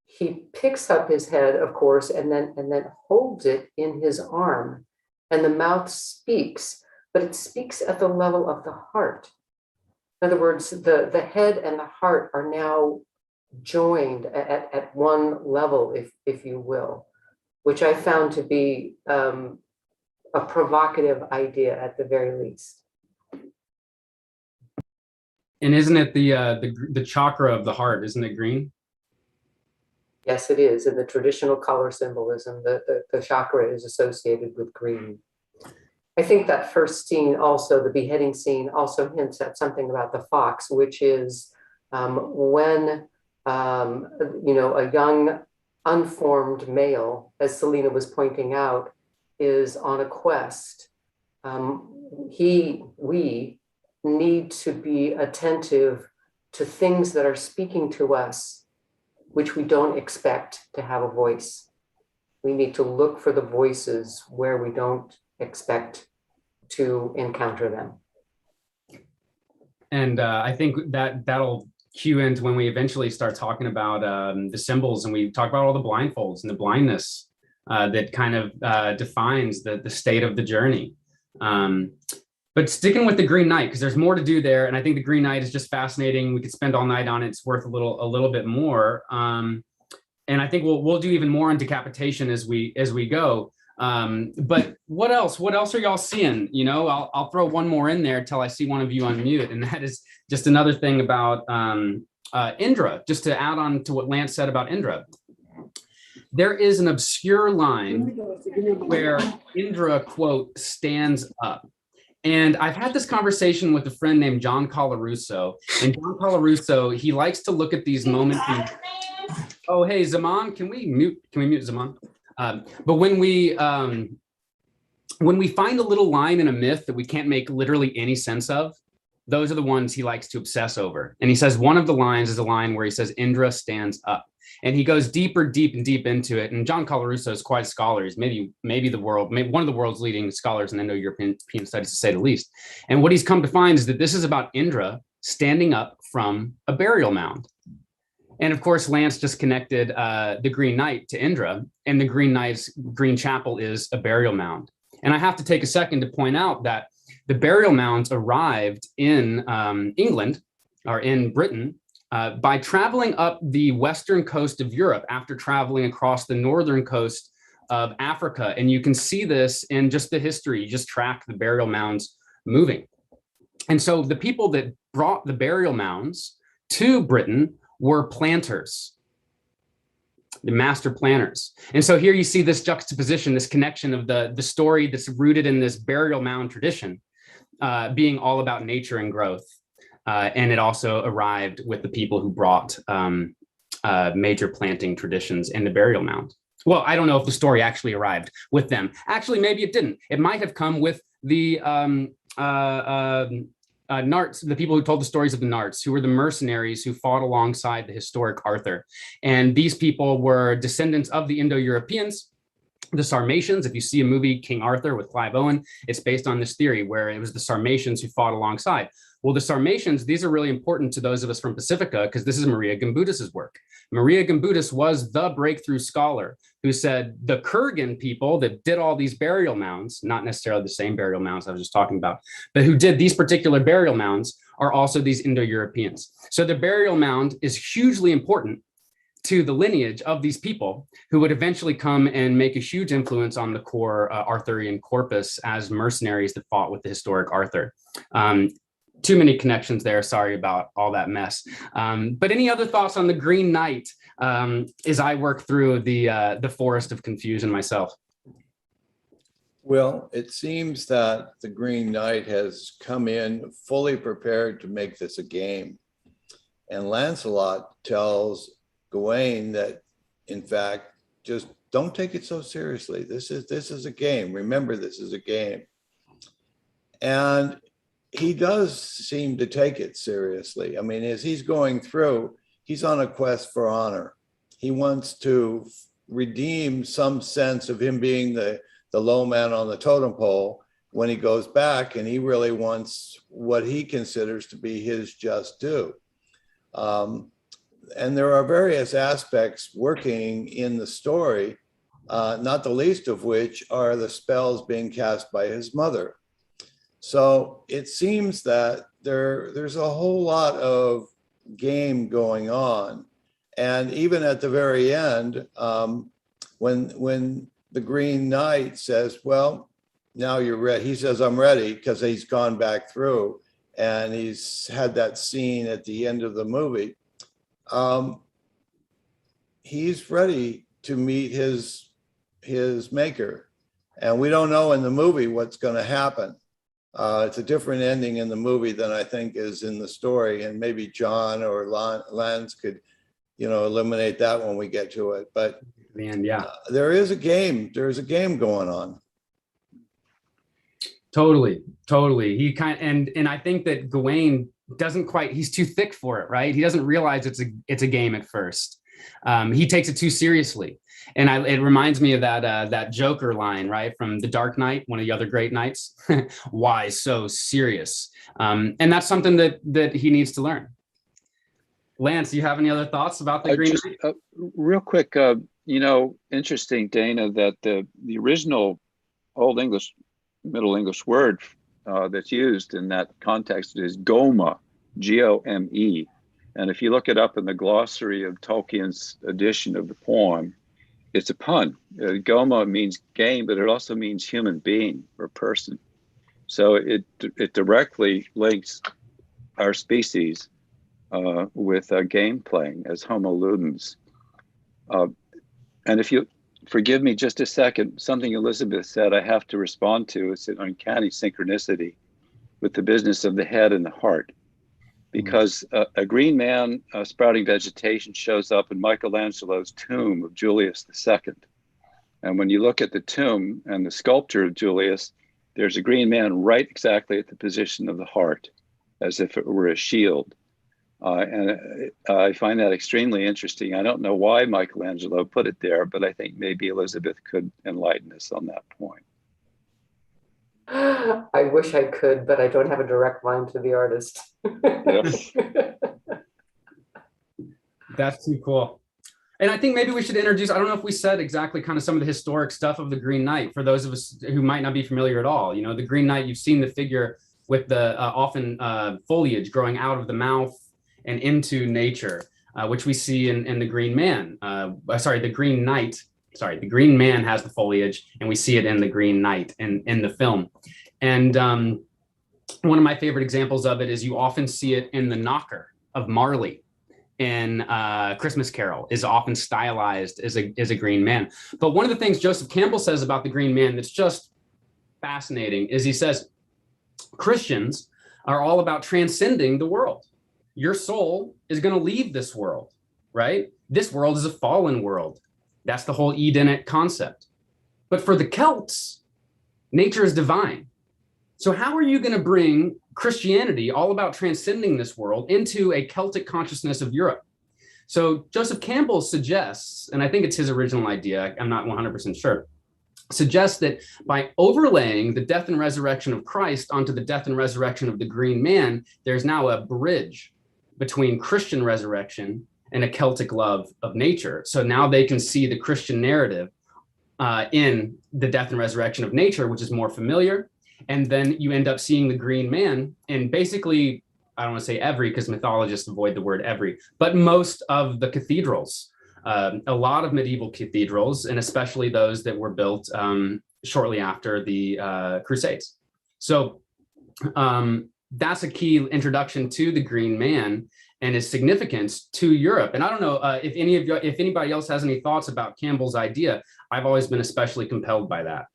he picks up his head, of course, and then holds it in his arm, and the mouth speaks, but it speaks at the level of the heart. In other words, the head and the heart are now joined at one level, if you will, which I found to be a provocative idea at the very least. And isn't it the chakra of the heart? Isn't it green? Yes, it is. In the traditional color symbolism, the chakra is associated with green. I think that first scene, also the beheading scene, also hints at something about the fox, which is when a young unformed male, as Selena was pointing out, is on a quest. We need to be attentive to things that are speaking to us, which we don't expect to have a voice. We need to look for the voices where we don't expect to encounter them. And I think that'll cue into when we eventually start talking about the symbols, and we talk about all the blindfolds and the blindness that kind of defines the state of the journey. But sticking with the Green Knight, because there's more to do there, and I think the Green Knight is just fascinating. We could spend all night on it. It's worth a little bit more. And I think we'll do even more on decapitation as we go. But what else are y'all seeing? I'll throw one more in there till I see one of you on mute, and that is just another thing about Indra. Just to add on to what Lance said about Indra, there is an obscure line where Indra, quote, stands up. And I've had this conversation with a friend named John Colarusso, and John Colarusso, he likes to look at these moments. Oh, hey, Zaman, can we mute Zaman? But when we find a little line in a myth that we can't make literally any sense of, those are the ones he likes to obsess over. And he says one of the lines is a line where he says Indra stands up, and he goes deep into it. And John Colarusso is quite a scholar. He's maybe one of the world's leading scholars in Indo-European studies, to say the least. And what he's come to find is that this is about Indra standing up from a burial mound. And of course, Lance just connected the Green Knight to Indra, and the Green Knight's Green Chapel is a burial mound. And I have to take a second to point out that the burial mounds arrived in England, or in Britain, by traveling up the western coast of Europe after traveling across the northern coast of Africa. And you can see this in just the history. You just track the burial mounds moving. And so the people that brought the burial mounds to Britain were planters, the master planners. And so here you see this juxtaposition, this connection of the story that's rooted in this burial mound tradition being all about nature and growth. And it also arrived with the people who brought major planting traditions in the burial mound. Well, I don't know if the story actually arrived with them. Actually, maybe it didn't. It might have come with the Narts, the people who told the stories of the Narts, who were the mercenaries who fought alongside the historic Arthur. And these people were descendants of the Indo-Europeans, the Sarmatians. If you see a movie, King Arthur with Clive Owen, it's based on this theory where it was the Sarmatians who fought alongside. Well, the Sarmatians, these are really important to those of us from Pacifica because this is Maria Gimbutas's work. Maria Gimbutas was the breakthrough scholar who said the Kurgan people that did all these burial mounds, not necessarily the same burial mounds I was just talking about, but who did these particular burial mounds are also these Indo-Europeans. So the burial mound is hugely important to the lineage of these people who would eventually come and make a huge influence on the core Arthurian corpus as mercenaries that fought with the historic Arthur. Too many connections there. Sorry about all that mess. But any other thoughts on the Green Knight as I work through the forest of confusion myself? Well, it seems that the Green Knight has come in fully prepared to make this a game. And Lancelot tells Gawain that, in fact, just don't take it so seriously. This is a game. Remember, this is a game. And he does seem to take it seriously. I mean, as he's going through, he's on a quest for honor. He wants to redeem some sense of him being the low man on the totem pole when he goes back, and he really wants what he considers to be his just due. And there are various aspects working in the story, not the least of which are the spells being cast by his mother. So it seems that there's a whole lot of game going on. And even at the very end, when the Green Knight says, well, now you're ready. He says, I'm ready, because he's gone back through and he's had that scene at the end of the movie. He's ready to meet his maker. And we don't know in the movie what's going to happen. It's a different ending in the movie than I think is in the story. And maybe John or Lance could, eliminate that when we get to it. But Man, yeah. There is a game. There's a game going on. Totally. He and I think that Gawain doesn't quite, he's too thick for it, right? He doesn't realize it's a game at first. He takes it too seriously. And it reminds me of that Joker line, right? From The Dark Knight, one of the other great knights. Why so serious? And that's something that he needs to learn. Lance, do you have any other thoughts about the Green Knight? Real quick, interesting, Dana, that the original Old English, Middle English word that's used in that context is goma, G-O-M-E. And if you look it up in the glossary of Tolkien's edition of the poem, it's a pun. Goma means game, but it also means human being or person. So it directly links our species with game playing as Homo ludens. And if you forgive me just a second, something Elizabeth said I have to respond to. It's an uncanny synchronicity with the business of the head and the heart. Because a green man sprouting vegetation shows up in Michelangelo's tomb of Julius II. And when you look at the tomb and the sculpture of Julius, there's a green man right exactly at the position of the heart, as if it were a shield. And I find that extremely interesting. I don't know why Michelangelo put it there, but I think maybe Elizabeth could enlighten us on that point. I wish I could, but I don't have a direct line to the artist. That's too cool. And I think maybe we should introduce, I don't know if we said exactly kind of some of the historic stuff of the Green Knight for those of us who might not be familiar at all. The Green Knight, you've seen the figure with the often foliage growing out of the mouth and into nature, which we see in the Green Man. The Green Knight. The Green Man has the foliage, and we see it in the Green Knight in the film. And one of my favorite examples of it is you often see it in the knocker of Marley in Christmas Carol, is often stylized as a Green Man. But one of the things Joseph Campbell says about the Green Man that's just fascinating is he says, Christians are all about transcending the world. Your soul is going to leave this world, right? This world is a fallen world. That's the whole Edenic concept. But for the Celts, nature is divine. So how are you going to bring Christianity, all about transcending this world, into a Celtic consciousness of Europe? So Joseph Campbell suggests, and I think it's his original idea, I'm not 100% sure, suggests that by overlaying the death and resurrection of Christ onto the death and resurrection of the Green Man, there's now a bridge between Christian resurrection and a Celtic love of nature. So now they can see the Christian narrative in the death and resurrection of nature, which is more familiar. And then you end up seeing the Green Man in basically, I don't want to say every, because mythologists avoid the word every, but most of the cathedrals. A lot of medieval cathedrals, and especially those that were built shortly after the Crusades. So that's a key introduction to the Green Man and his significance to Europe. And I don't know if anybody else has any thoughts about Campbell's idea. I've always been especially compelled by that.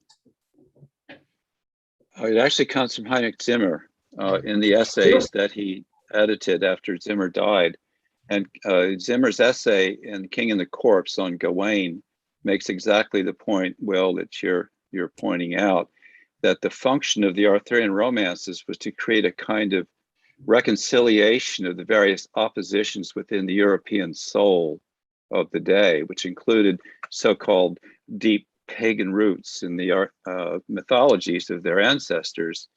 It actually comes from Heinrich Zimmer in the essays that he edited after Zimmer died. And Zimmer's essay in King and the Corpse on Gawain makes exactly the point, Will, that you're pointing out, that the function of the Arthurian romances was to create a kind of reconciliation of the various oppositions within the European soul of the day, which included so-called deep pagan roots in the mythologies of their ancestors,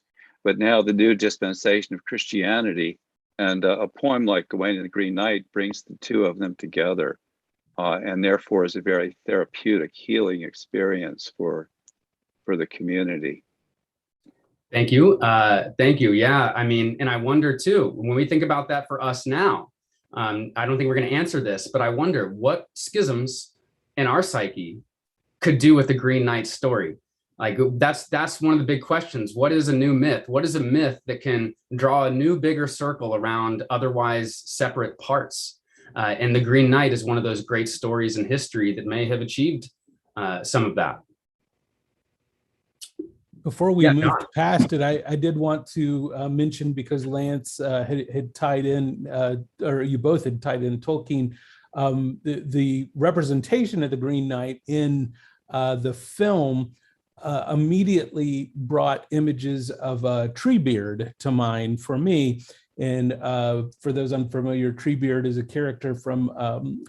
but now the new dispensation of Christianity. And a poem like Gawain and the Green Knight brings the two of them together, and therefore is a very therapeutic, healing experience for the community. Thank you. Thank you. Yeah, I mean, and I wonder too, when we think about that for us now, I don't think we're going to answer this, but I wonder what schisms in our psyche could do with the Green Knight story. Like that's one of the big questions. What is a new myth? What is a myth that can draw a new, bigger circle around otherwise separate parts? And the Green Knight is one of those great stories in history that may have achieved some of that. Before we moved past it, I did want to mention, because Lance had tied in, or you both had tied in Tolkien, the representation of the Green Knight in the film immediately brought images of Treebeard to mind for me. And for those unfamiliar, Treebeard is a character from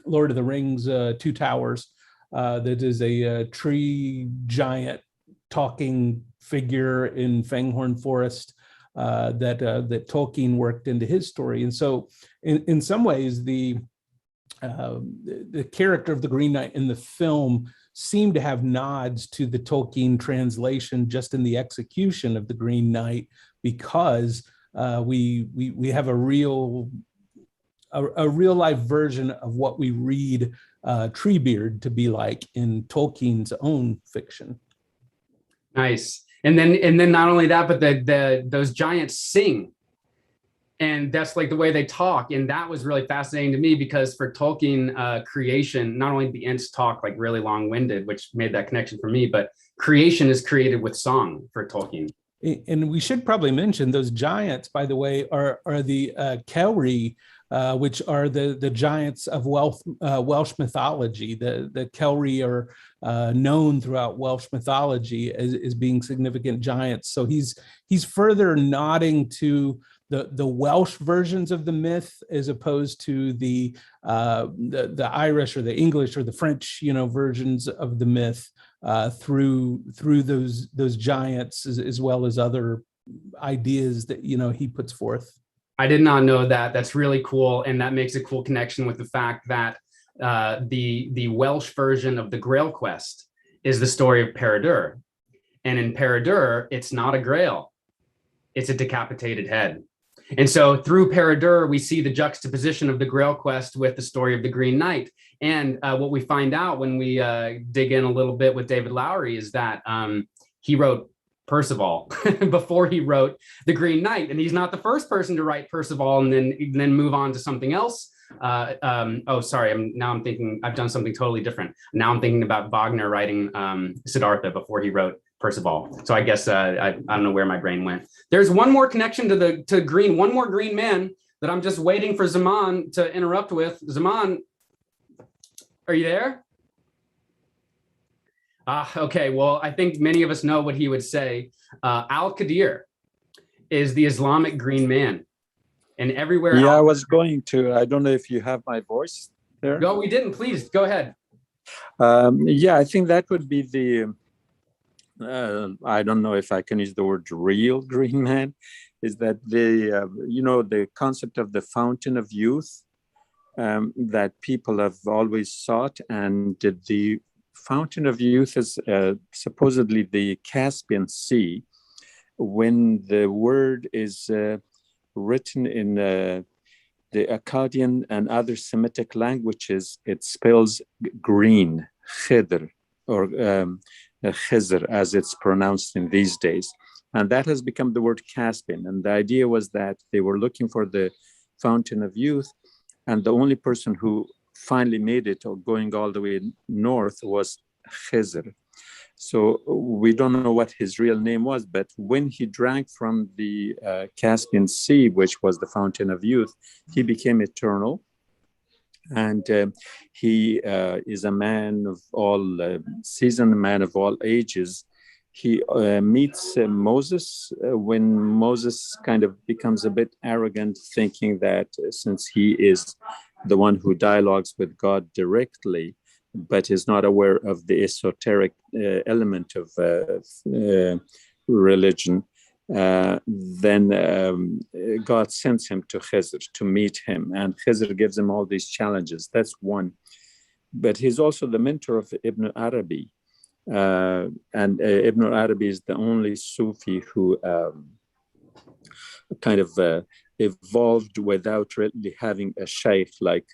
Lord of the Rings, Two Towers, that is a tree giant talking figure in Fanghorn Forest that Tolkien worked into his story. And so in some ways, the character of the Green Knight in the film seemed to have nods to the Tolkien translation just in the execution of the Green Knight, because we have a real life version of what we read Treebeard to be like in Tolkien's own fiction. Nice. And then not only that, but those giants sing. And that's like the way they talk. And that was really fascinating to me, because for Tolkien creation, not only the Ents talk like really long-winded, which made that connection for me, but creation is created with song for Tolkien. And we should probably mention those giants, by the way, are the Kelri, which are the giants of Welsh mythology. The Kelri are known throughout Welsh mythology as being significant giants. So he's further nodding to the Welsh versions of the myth, as opposed to the Irish or the English or the French, versions of the myth, through those giants, as well as other ideas that he puts forth. I did not know that. That's really cool, and that makes a cool connection with the fact that the Welsh version of the Grail Quest is the story of Peredur, and in Peredur, it's not a grail; it's a decapitated head. And so through Peredur, we see the juxtaposition of the Grail Quest with the story of the Green Knight. And what we find out when we dig in a little bit with David Lowry is that he wrote Percival before he wrote the Green Knight. And he's not the first person to write Percival and then move on to something else. Oh, sorry. I'm thinking I've done something totally different. Now I'm thinking about Wagner writing Siddhartha before he wrote Percival. So I guess I don't know where my brain went. There's one more connection to Green, one more Green Man that I'm just waiting for Zaman to interrupt with. Zaman, are you there? Okay, well, I think many of us know what he would say. Al-Qadir is the Islamic Green Man. And everywhere. Yeah, I was going to. I don't know if you have my voice there. No, we didn't. Please, go ahead. Yeah, I think that would be I don't know if I can use the word real green man, is that the concept of the fountain of youth that people have always sought. And the fountain of youth is supposedly the Caspian Sea. When the word is written in the Akkadian and other Semitic languages, it spells green, khidr, or khizr, as it's pronounced in these days. And that has become the word Caspian. And the idea was that they were looking for the fountain of youth. And the only person who finally made it, or going all the way north, was Khizr. So we don't know what his real name was, but when he drank from the Caspian Sea, which was the fountain of youth, he became eternal. And he is a man of all seasons, a man of all ages. He meets Moses when Moses kind of becomes a bit arrogant, thinking that since he is the one who dialogues with God directly, but is not aware of the esoteric element of religion, then God sends him to Khizr to meet him. And Khizr gives him all these challenges. That's one. But he's also the mentor of Ibn Arabi. And Ibn Arabi is the only Sufi who kind of evolved without really having a sheikh like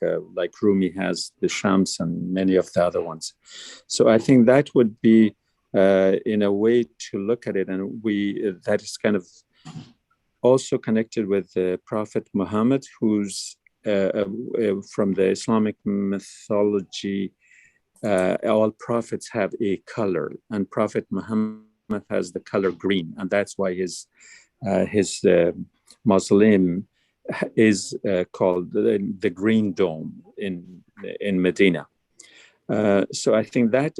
Rumi has the Shams and many of the other ones. So I think that would be in a way to look at it, and that is kind of also connected with the Prophet Muhammad, who's from the Islamic mythology. All prophets have a color, and Prophet Muhammad has the color green, and that's why his mausoleum is called the Green Dome in Medina. So I think that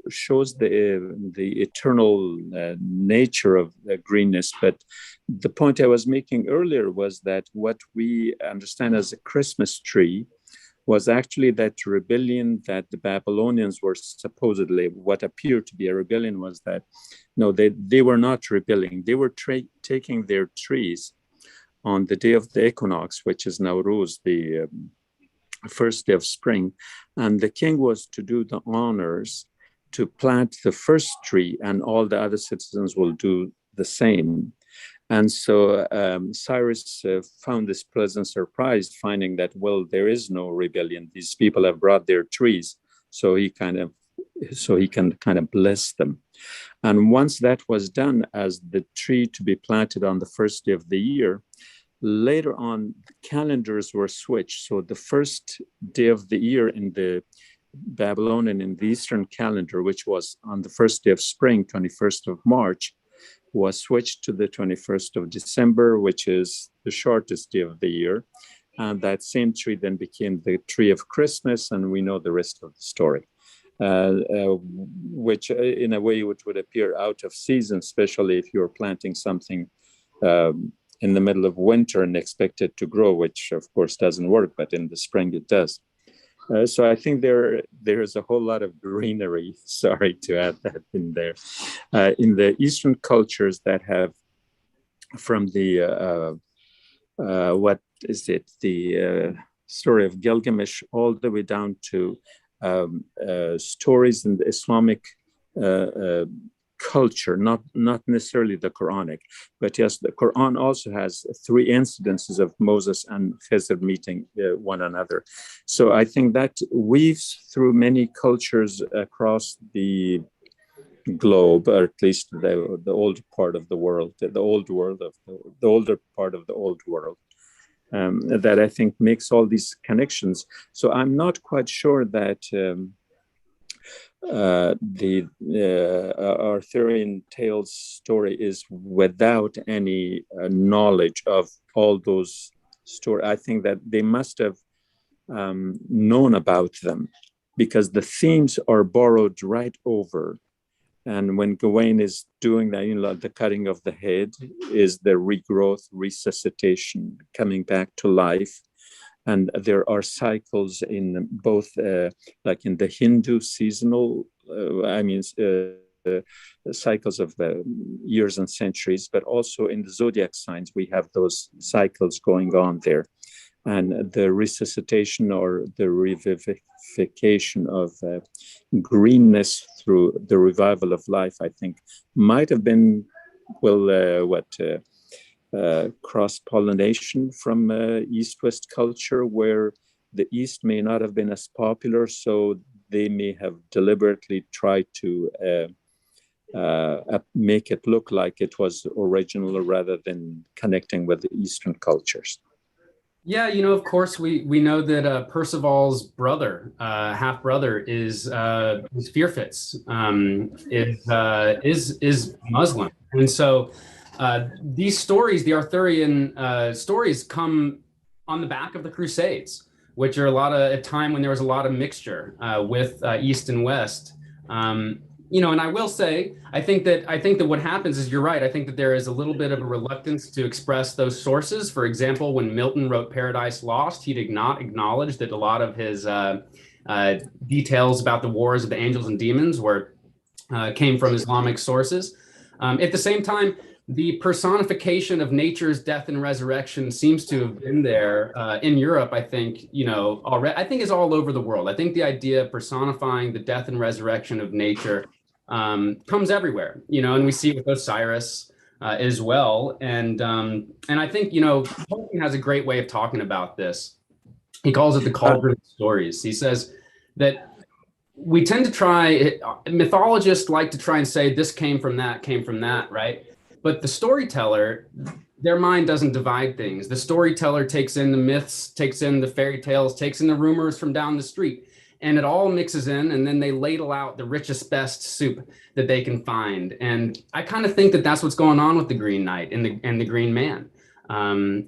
shows the eternal nature of the greenness. But the point I was making earlier was that what we understand as a Christmas tree was actually that rebellion that the Babylonians were supposedly, what appeared to be a rebellion was that, no, they were not rebelling. They were taking their trees on the day of the equinox, which is Nowruz, the first day of spring. And the king was to do the honors to plant the first tree, and all the other citizens will do the same. And so Cyrus found this pleasant surprise, finding that, well, there is no rebellion. These people have brought their trees, so he can kind of bless them. And once that was done, as the tree to be planted on the first day of the year, later on, the calendars were switched. So the first day of the year in the Babylonian, in the Eastern calendar, which was on the first day of spring, 21st of March, was switched to the 21st of December, which is the shortest day of the year. And that same tree then became the tree of Christmas, and we know the rest of the story, which in a way which would appear out of season, especially if you're planting something in the middle of winter and expect it to grow, which of course doesn't work, but in the spring it does. So I think there is a whole lot of greenery, sorry to add that in there, in the Eastern cultures that have, from the, what is it, the story of Gilgamesh all the way down to stories in the Islamic culture, not necessarily the Quranic, but yes, the Quran also has 3 incidences of Moses and Khizr meeting one another. So I think that weaves through many cultures across the globe, or at least the old part of the world, the older part of the old world, that I think makes all these connections. So I'm not quite sure that the Arthurian tales story is without any knowledge of all those stories. I think that they must have known about them, because the themes are borrowed right over. And when Gawain is doing that, the cutting of the head is the regrowth, resuscitation, coming back to life. And there are cycles in both, like in the Hindu seasonal, cycles of years and centuries, but also in the zodiac signs, we have those cycles going on there. And the resuscitation or the revivification of greenness through the revival of life, I think, might have been, cross-pollination from East-West culture, where the East may not have been as popular, so they may have deliberately tried to make it look like it was original rather than connecting with the Eastern cultures. Yeah, of course, we know that Percival's brother, half brother, is Fearfitz, is Muslim, and so these stories, the Arthurian stories, come on the back of the Crusades, which are a time when there was a lot of mixture with East and West. And I will say, I think that what happens is, you're right. I think that there is a little bit of a reluctance to express those sources. For example, when Milton wrote Paradise Lost, he did not acknowledge that a lot of his details about the wars of the angels and demons came from Islamic sources. At the same time, the personification of nature's death and resurrection seems to have been there in Europe, I think, already. I think it's all over the world. I think the idea of personifying the death and resurrection of nature comes everywhere, and we see it with Osiris as well. And I think, Tolkien has a great way of talking about this. He calls it the cauldron of stories. He says that we tend to mythologists like to try and say this came from that, right? But the storyteller, their mind doesn't divide things. The storyteller takes in the myths, takes in the fairy tales, takes in the rumors from down the street, and it all mixes in, and then they ladle out the richest, best soup that they can find. And I kind of think that that's what's going on with the Green Knight and the Green Man. On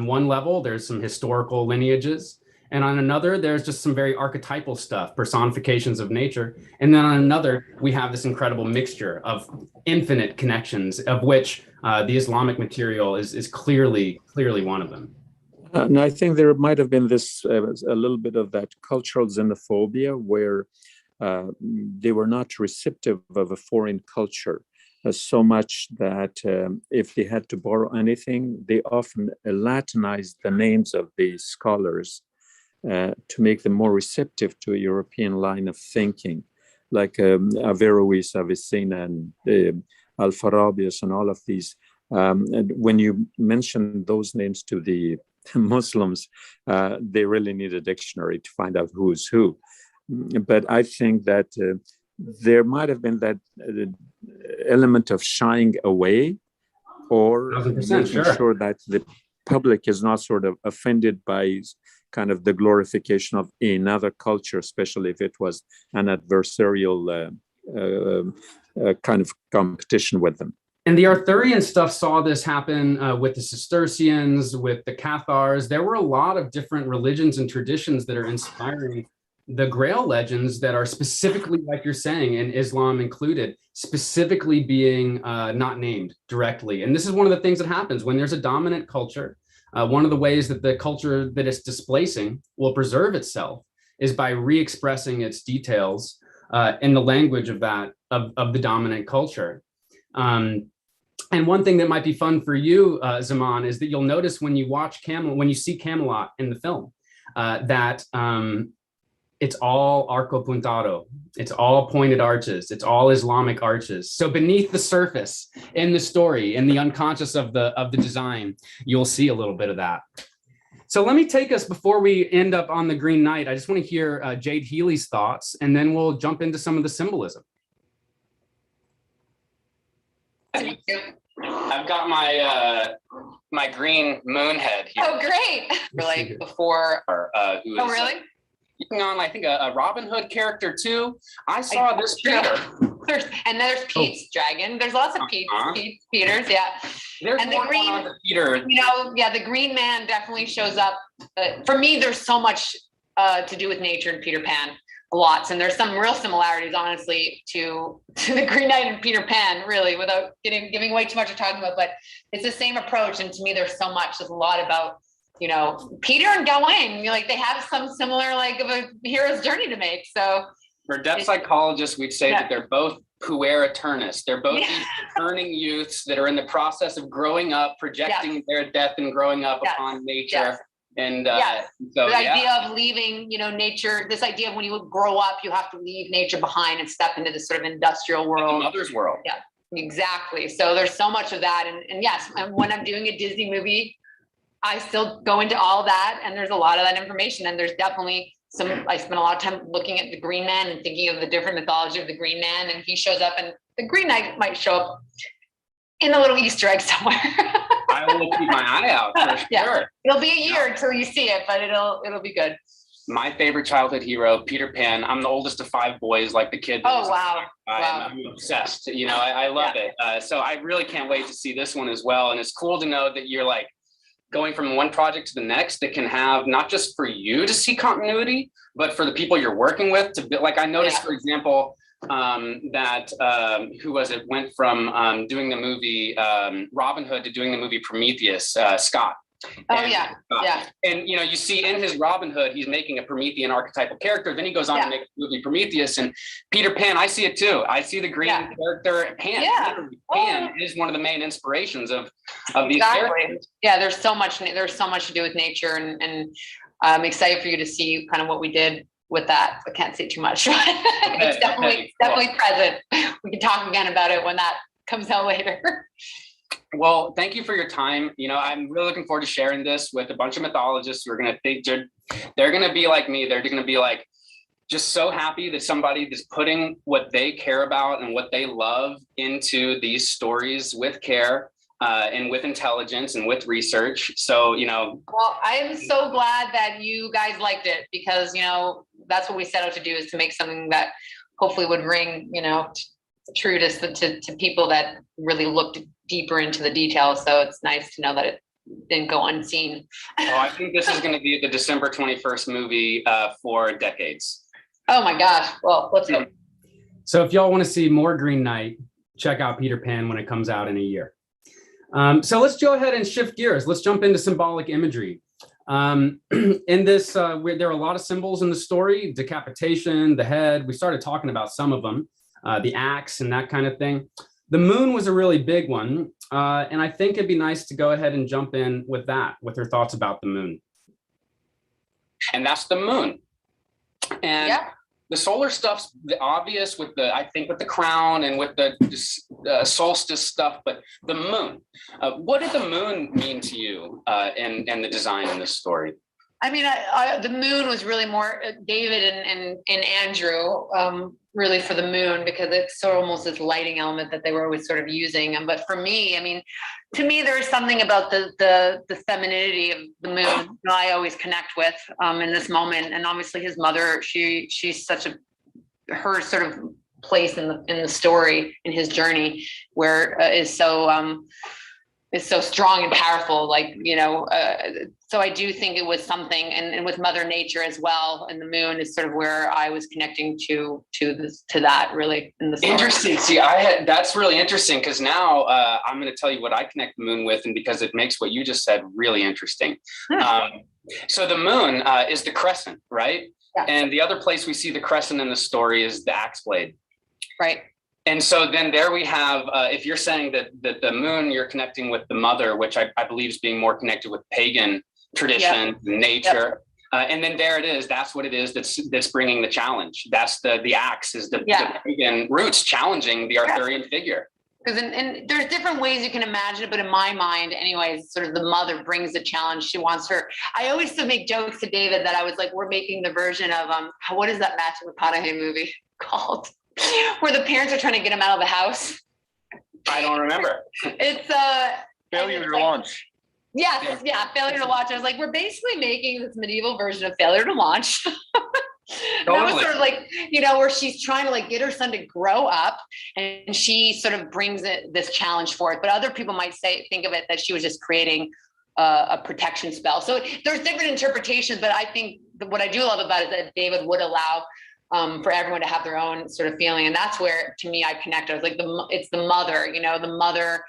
one level, there's some historical lineages, and on another, there's just some very archetypal stuff, personifications of nature. And then on another, we have this incredible mixture of infinite connections, of which the Islamic material is clearly one of them. And I think there might have been this a little bit of that cultural xenophobia, where they were not receptive of a foreign culture so much that if they had to borrow anything, they often Latinized the names of the scholars to make them more receptive to a European line of thinking, like Averroes, Avicenna, and Alfarabius, and all of these. And when you mention those names to the Muslims, they really need a dictionary to find out who's who. But I think that there might have been that element of shying away, or making sure that the public is not sort of offended by kind of the glorification of another culture, especially if it was an adversarial kind of competition with them. And the Arthurian stuff saw this happen with the Cistercians, with the Cathars. There were a lot of different religions and traditions that are inspiring the Grail legends that are specifically, like you're saying, and Islam included, specifically being not named directly. And this is one of the things that happens when there's a dominant culture. One of the ways that the culture that it's displacing will preserve itself is by re-expressing its details in the language of the dominant culture. And one thing that might be fun for you, Zaman, is that you'll notice when you see Camelot in the film, that it's all arco puntado. It's all pointed arches. It's all Islamic arches. So beneath the surface in the story, in the unconscious of the design, you'll see a little bit of that. So let me take us, before we end up on the Green Knight, I just want to hear Jade Healy's thoughts, and then we'll jump into some of the symbolism. I've got my green moon head here. Oh, great! Like before. Oh, really? On, I think, a Robin Hood character too. I saw this Peter. There's Pete's dragon. There's lots of Peters, yeah. And the green Peter. The Green Man definitely shows up. For me, there's so much to do with nature in Peter Pan. Lots, and there's some real similarities, honestly, to the Green Knight and Peter Pan, really, without giving away too much of talking about. But it's the same approach, and to me, there's a lot about, Peter and Gawain. They have some similar, of a hero's journey to make. So for depth psychologists, we'd say that they're both puer eternus. They're both these returning youths that are in the process of growing up, projecting their death and growing up upon nature. And so the idea of leaving, nature, this idea of when you grow up, you have to leave nature behind and step into this sort of industrial world. The mother's world. Yeah, exactly. So there's so much of that. And yes, and when I'm doing a Disney movie, I still go into all that, and there's a lot of that information. And there's definitely I spent a lot of time looking at the Green Man and thinking of the different mythology of the Green Man, and he shows up, and the Green Knight might show up in a little Easter egg somewhere. I will keep my eye out for sure. It'll be a year until you see it, but it'll be good. My favorite childhood hero, Peter Pan. I'm the oldest of 5 boys, like the kid. Oh, wow. I'm obsessed. I love it. So I really can't wait to see this one as well. And it's cool to know that you're like going from one project to the next that can have not just for you to see continuity, but for the people you're working with to be like, I noticed, for example, that who was it went from doing the movie Robin Hood to doing the movie Prometheus, Scott. And you see in his Robin Hood, he's making a Promethean archetypal character. Then he goes on to make the movie Prometheus, and Peter Pan. I see it too. I see the green character. Pan is one of the main inspirations of these characters. Yeah, there's so much to do with nature, and I'm excited for you to see kind of what we did with that. I can't say too much. It's definitely present. We can talk again about it when that comes out later. Well, thank you for your time. I'm really looking forward to sharing this with a bunch of mythologists who are going to think they're going to be like me. They're going to be like, just so happy that somebody is putting what they care about and what they love into these stories with care and with intelligence and with research. So, Well, I am so glad that you guys liked it, because, that's what we set out to do, is to make something that hopefully would ring, true to people that really looked deeper into the details. So it's nice to know that it didn't go unseen. I think this is going to be the December 21st movie for decades. Oh my gosh. Well, let's go. So if y'all want to see more Green Knight, check out Peter Pan when it comes out in a year. So let's go ahead and shift gears. Let's jump into symbolic imagery. In this, there are a lot of symbols in the story: decapitation, the head. We started talking about some of them, the axe and that kind of thing. The moon was a really big one. And I think it'd be nice to go ahead and jump in with her thoughts about the moon. And that's the moon. And the solar stuff's the obvious with the crown and with the solstice stuff, but the moon, what did the moon mean to you and the design in this story? I mean, the moon was really more David and Andrew, really for the moon, because it's sort of almost this lighting element that they were always sort of using. But for me, I mean, to me, there's something about the femininity of the moon that I always connect with in this moment. And obviously his mother, she's such her sort of place in the story, in his journey, where is so strong and powerful, so I do think it was something, and with Mother Nature as well, and the moon is sort of where I was connecting to that really in the story. Interesting. See, that's really interesting, because now I'm going to tell you what I connect the moon with, and because it makes what you just said really interesting. So the moon is the crescent, right? Yeah. And the other place we see the crescent in the story is the axe blade. Right. And so then there we have, if you're saying that the moon, you're connecting with the mother, which I believe is being more connected with pagan tradition, nature. And then there it is. That's what it is that's bringing the challenge. That's the axe is the pagan roots challenging the Arthurian figure. Because and there's different ways you can imagine it, but in my mind, anyways, sort of the mother brings the challenge. She wants her. I always used to make jokes to David that I was like, we're making the version of what is that Matthew McConaughey movie called? Where the parents are trying to get him out of the house. I don't remember. It's Failure to Launch. Yes, Failure to Launch. I was like, we're basically making this medieval version of Failure to Launch. Totally. That was sort of like, where she's trying to get her son to grow up, and she sort of brings this challenge forth. But other people might think of it that she was just creating a protection spell. So there's different interpretations, but I think what I do love about it is that David would allow for everyone to have their own sort of feeling. And that's where, to me, I connect. I was like, it's the mother, the mother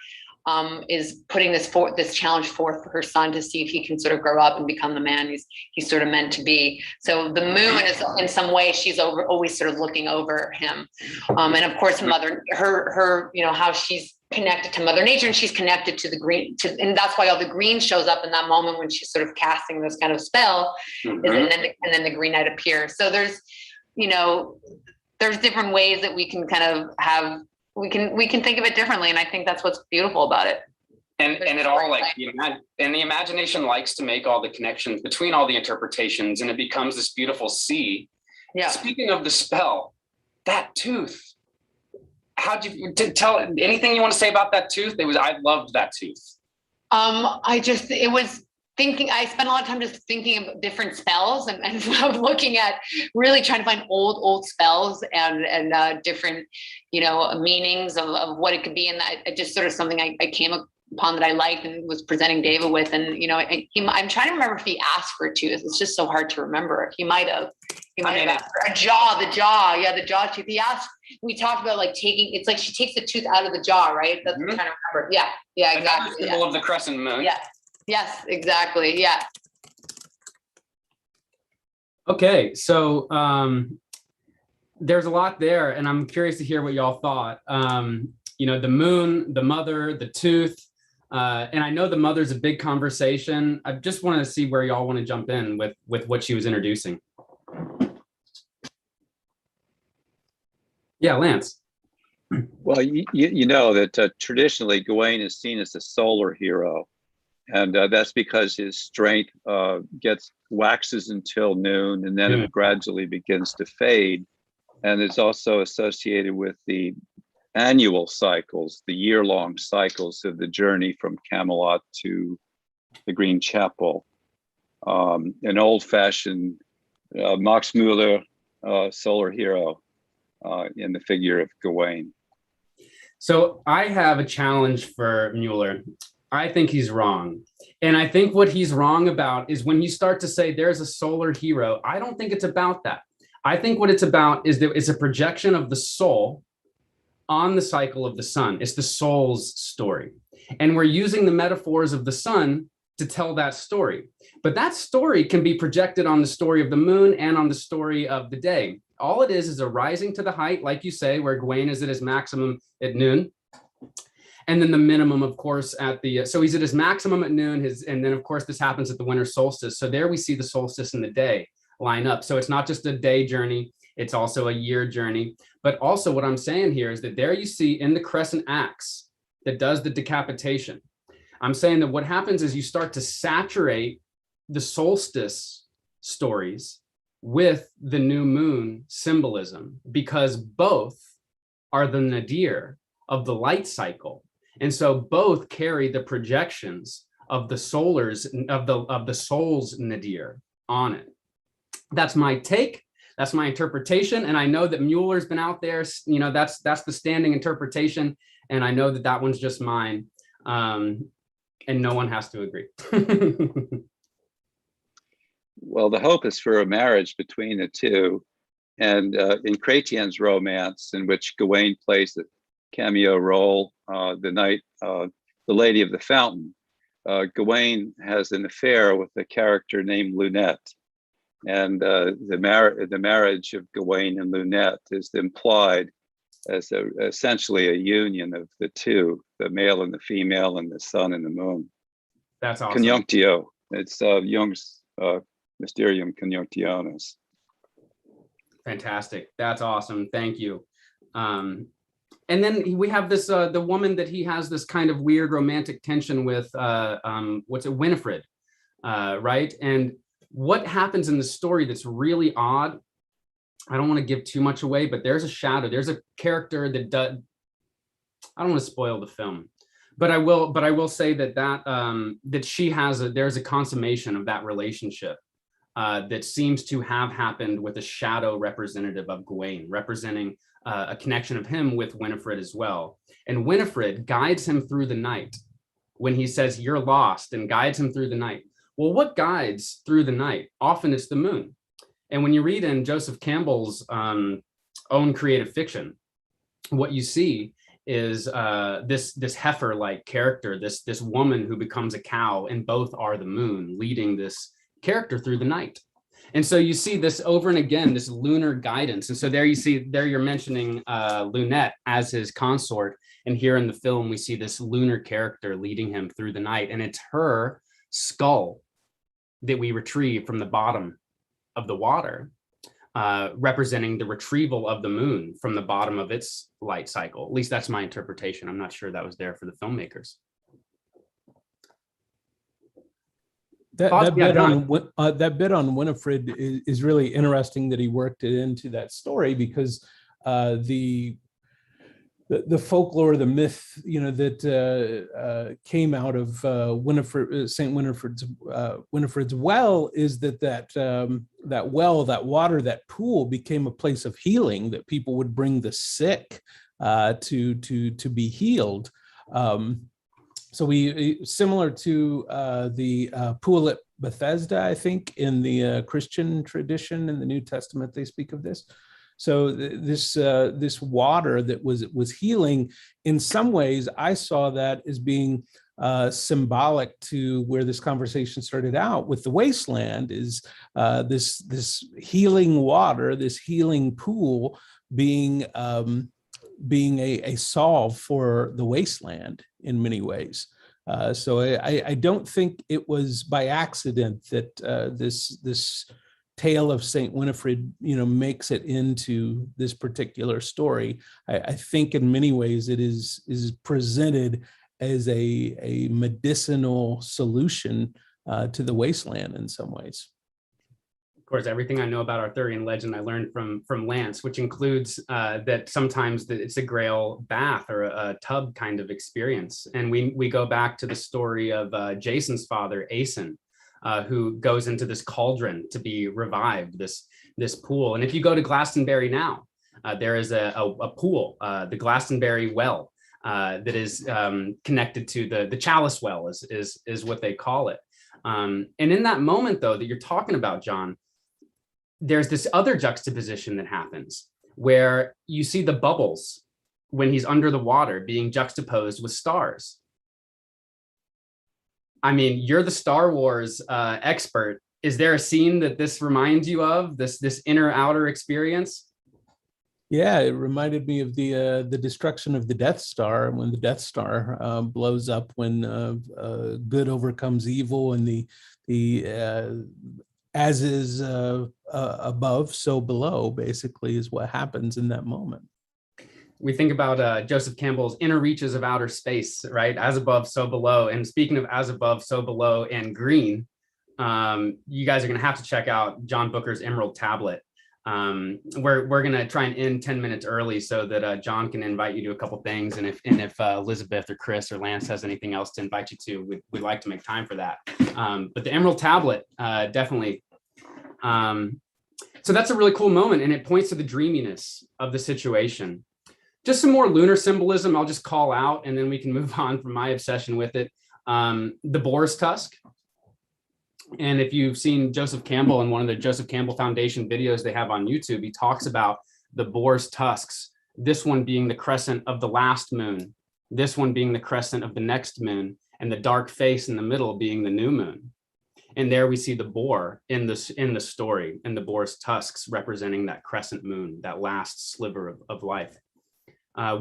is putting this challenge forth for her son to see if he can sort of grow up and become the man he's sort of meant to be. So the moon is in some way, she's always sort of looking over him. And of course, her, how she's connected to Mother Nature, and she's connected to the green, and that's why all the green shows up in that moment when she's sort of casting this kind of spell, and then the Green Knight appears. So there's different ways that we can kind of have, we can think of it differently, and I think that's what's beautiful about it. And it all and the imagination likes to make all the connections between all the interpretations, and it becomes this beautiful sea. Yeah. Speaking of the spell, that tooth. How'd you tell anything you want to say about that tooth? I loved that tooth. I spent a lot of time just thinking of different spells and looking at really trying to find old spells and different, meanings of what it could be. And that just sort of something I came upon that I liked and was presenting David with. And, I'm trying to remember if he asked for a tooth. It's just so hard to remember. He might have asked for a jaw, the jaw tooth. He asked, we talked about it's like she takes the tooth out of the jaw, right? That's what I'm trying to remember. Yeah, exactly. The symbol of the crescent moon. Yeah. Yes, exactly. Yeah. Okay, so there's a lot there, and I'm curious to hear what y'all thought. The moon, the mother, the tooth, and I know the mother's a big conversation. I just wanted to see where y'all want to jump in with what she was introducing. Yeah, Lance. Well, you know that traditionally Gawain is seen as a solar hero. And that's because his strength waxes until noon, and then it gradually begins to fade. And it's also associated with the annual cycles, the year-long cycles of the journey from Camelot to the Green Chapel. An old-fashioned Max Muller solar hero in the figure of Gawain. So I have a challenge for Mueller. I think he's wrong. And I think what he's wrong about is when you start to say there's a solar hero, I don't think it's about that. I think what it's about is that it's a projection of the soul on the cycle of the sun. It's the soul's story. And we're using the metaphors of the sun to tell that story. But that story can be projected on the story of the moon and on the story of the day. All it is a rising to the height, like you say, where Gawain is at his maximum at noon. And then the minimum, of course, so he's at his maximum at noon, and then of course this happens at the winter solstice. So there we see the solstice and the day line up. So it's not just a day journey, it's also a year journey. But also what I'm saying here is that there you see in the crescent axe that does the decapitation. I'm saying that what happens is you start to saturate the solstice stories with the new moon symbolism, because both are the nadir of the light cycle. And so both carry the projections of the of the soul's nadir on it. That's my take. That's my interpretation. And I know that Mueller's been out there, that's the standing interpretation. And I know that one's just mine. And no one has to agree. Well, the hope is for a marriage between the two. And in Chrétien's romance, in which Gawain plays a cameo role, the Lady of the Fountain, Gawain has an affair with a character named Lunette. And the marriage of Gawain and Lunette is implied as essentially a union of the two, the male and the female, and the sun and the moon. That's awesome. Conjunctio. It's Jung's Mysterium Conjunctionis. Fantastic. That's awesome. Thank you. And then we have this, the woman that he has this kind of weird romantic tension with, Winifred, right? And what happens in the story that's really odd, I don't want to give too much away, but there's a shadow. There's a character that does, I don't want to spoil the film, but I will say that she has there's a consummation of that relationship that seems to have happened with a shadow representative of Gawain, representing a connection of him with Winifred as well. And Winifred guides him through the night when he says, "You're lost," and guides him through the night. Well, what guides through the night? Often it's the moon. And when you read in Joseph Campbell's own creative fiction, what you see is this heifer-like character, this woman who becomes a cow, and both are the moon, leading this character through the night. And so you see this over and again, this lunar guidance. And so there you're mentioning Lunette as his consort. And here in the film, we see this lunar character leading him through the night. And it's her skull that we retrieve from the bottom of the water, representing the retrieval of the moon from the bottom of its light cycle. At least that's my interpretation. I'm not sure that was there for the filmmakers. That bit on Winifred is really interesting that he worked it into that story, because the folklore, the myth, that came out of Saint Winifred's well is that well, that water, that pool became a place of healing, that people would bring the sick to be healed. So we, similar to the pool at Bethesda, I think, in the Christian tradition in the New Testament, they speak of this. So this water that was healing, in some ways, I saw that as being symbolic to where this conversation started out with the wasteland, is this healing water, this healing pool being a solve for the wasteland in many ways. So I don't think it was by accident that this tale of Saint Winifred, makes it into this particular story. I think in many ways it is presented as a medicinal solution to the wasteland in some ways. Of course, everything I know about Arthurian legend I learned from Lance, which includes that sometimes it's a Grail bath or a tub kind of experience. And we go back to the story of Jason's father, Aeson, who goes into this cauldron to be revived, this pool. And if you go to Glastonbury now, there is a pool, the Glastonbury well, that is connected to the chalice well, is what they call it. And in that moment, though, that you're talking about, John, there's this other juxtaposition that happens where you see the bubbles when he's under the water being juxtaposed with stars. I mean, you're the Star Wars expert. Is there a scene that this reminds you of, this inner outer experience? Yeah, it reminded me of the destruction of the Death Star, when the Death Star blows up, when good overcomes evil, and the as is above, so below, basically, is what happens in that moment. We think about Joseph Campbell's Inner Reaches of Outer Space, right? As above, so below. And speaking of as above, so below, and green, you guys are going to have to check out John Bucher's Emerald Tablet. We're going to try and end 10 minutes early so that John can invite you to a couple things. And if Elizabeth or Chris or Lance has anything else to invite you to, we'd like to make time for that. But the Emerald Tablet, definitely. So that's a really cool moment, and it points to the dreaminess of the situation. Just some more lunar symbolism I'll just call out, and then we can move on from my obsession with it. The boar's tusk. And if you've seen Joseph Campbell in one of the Joseph Campbell Foundation videos they have on YouTube, he talks about the boar's tusks, this one being the crescent of the last moon, this one being the crescent of the next moon, and the dark face in the middle being the new moon. And there we see the boar in the story, and the boar's tusks representing that crescent moon, that last sliver of life.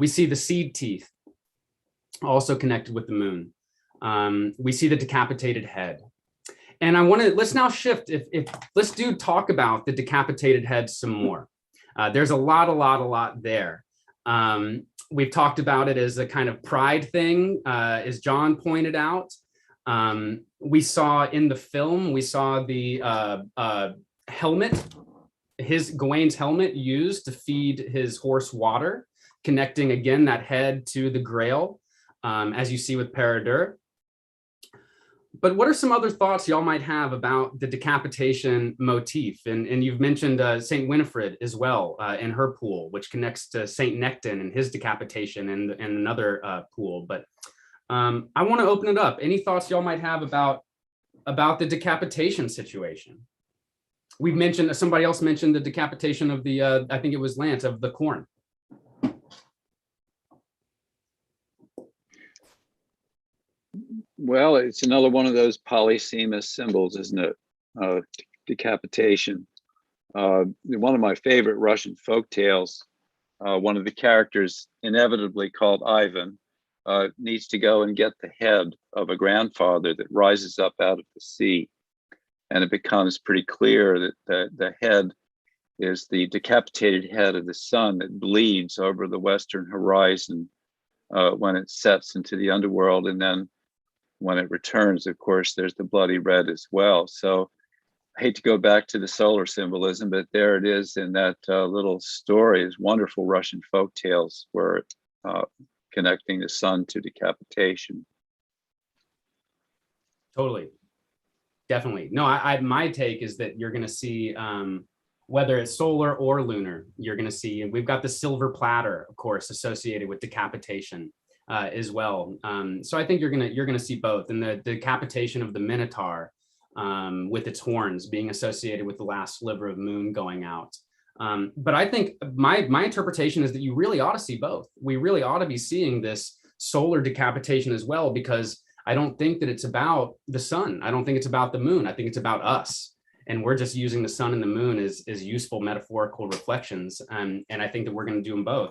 We see the seed teeth also connected with the moon. We see the decapitated head. And let's now shift. Let's talk about the decapitated head some more. There's a lot there. We've talked about it as a kind of pride thing, as John pointed out. We saw in the film, the helmet, Gawain's helmet used to feed his horse water, connecting again that head to the Grail, as you see with Peredur. But what are some other thoughts y'all might have about the decapitation motif? And you've mentioned Saint Winifred as well in her pool, which connects to Saint Necton and his decapitation and another pool. But I want to open it up. Any thoughts y'all might have about the decapitation situation? Somebody else mentioned the decapitation of the, I think it was Lance, of the corn. Well, it's another one of those polysemous symbols, isn't it? Decapitation. One of my favorite Russian folk tales, one of the characters, inevitably called Ivan, needs to go and get the head of a grandfather that rises up out of the sea. And it becomes pretty clear that the head is the decapitated head of the sun that bleeds over the western horizon when it sets into the underworld. And then when it returns, of course, there's the bloody red as well. So I hate to go back to the solar symbolism, but there it is in that little story, is wonderful Russian folk tales where connecting the sun to decapitation. Totally. Definitely. No, my take is that you're going to see, whether it's solar or lunar, you're going to see, and we've got the silver platter, of course, associated with decapitation as well. So I think you're going to see both, and the decapitation of the Minotaur with its horns being associated with the last sliver of moon going out. But I think my interpretation is that you really ought to see both. We really ought to be seeing this solar decapitation as well, because I don't think that it's about the sun. I don't think it's about the moon. I think it's about us. And we're just using the sun and the moon as useful metaphorical reflections. And I think that we're going to do them both.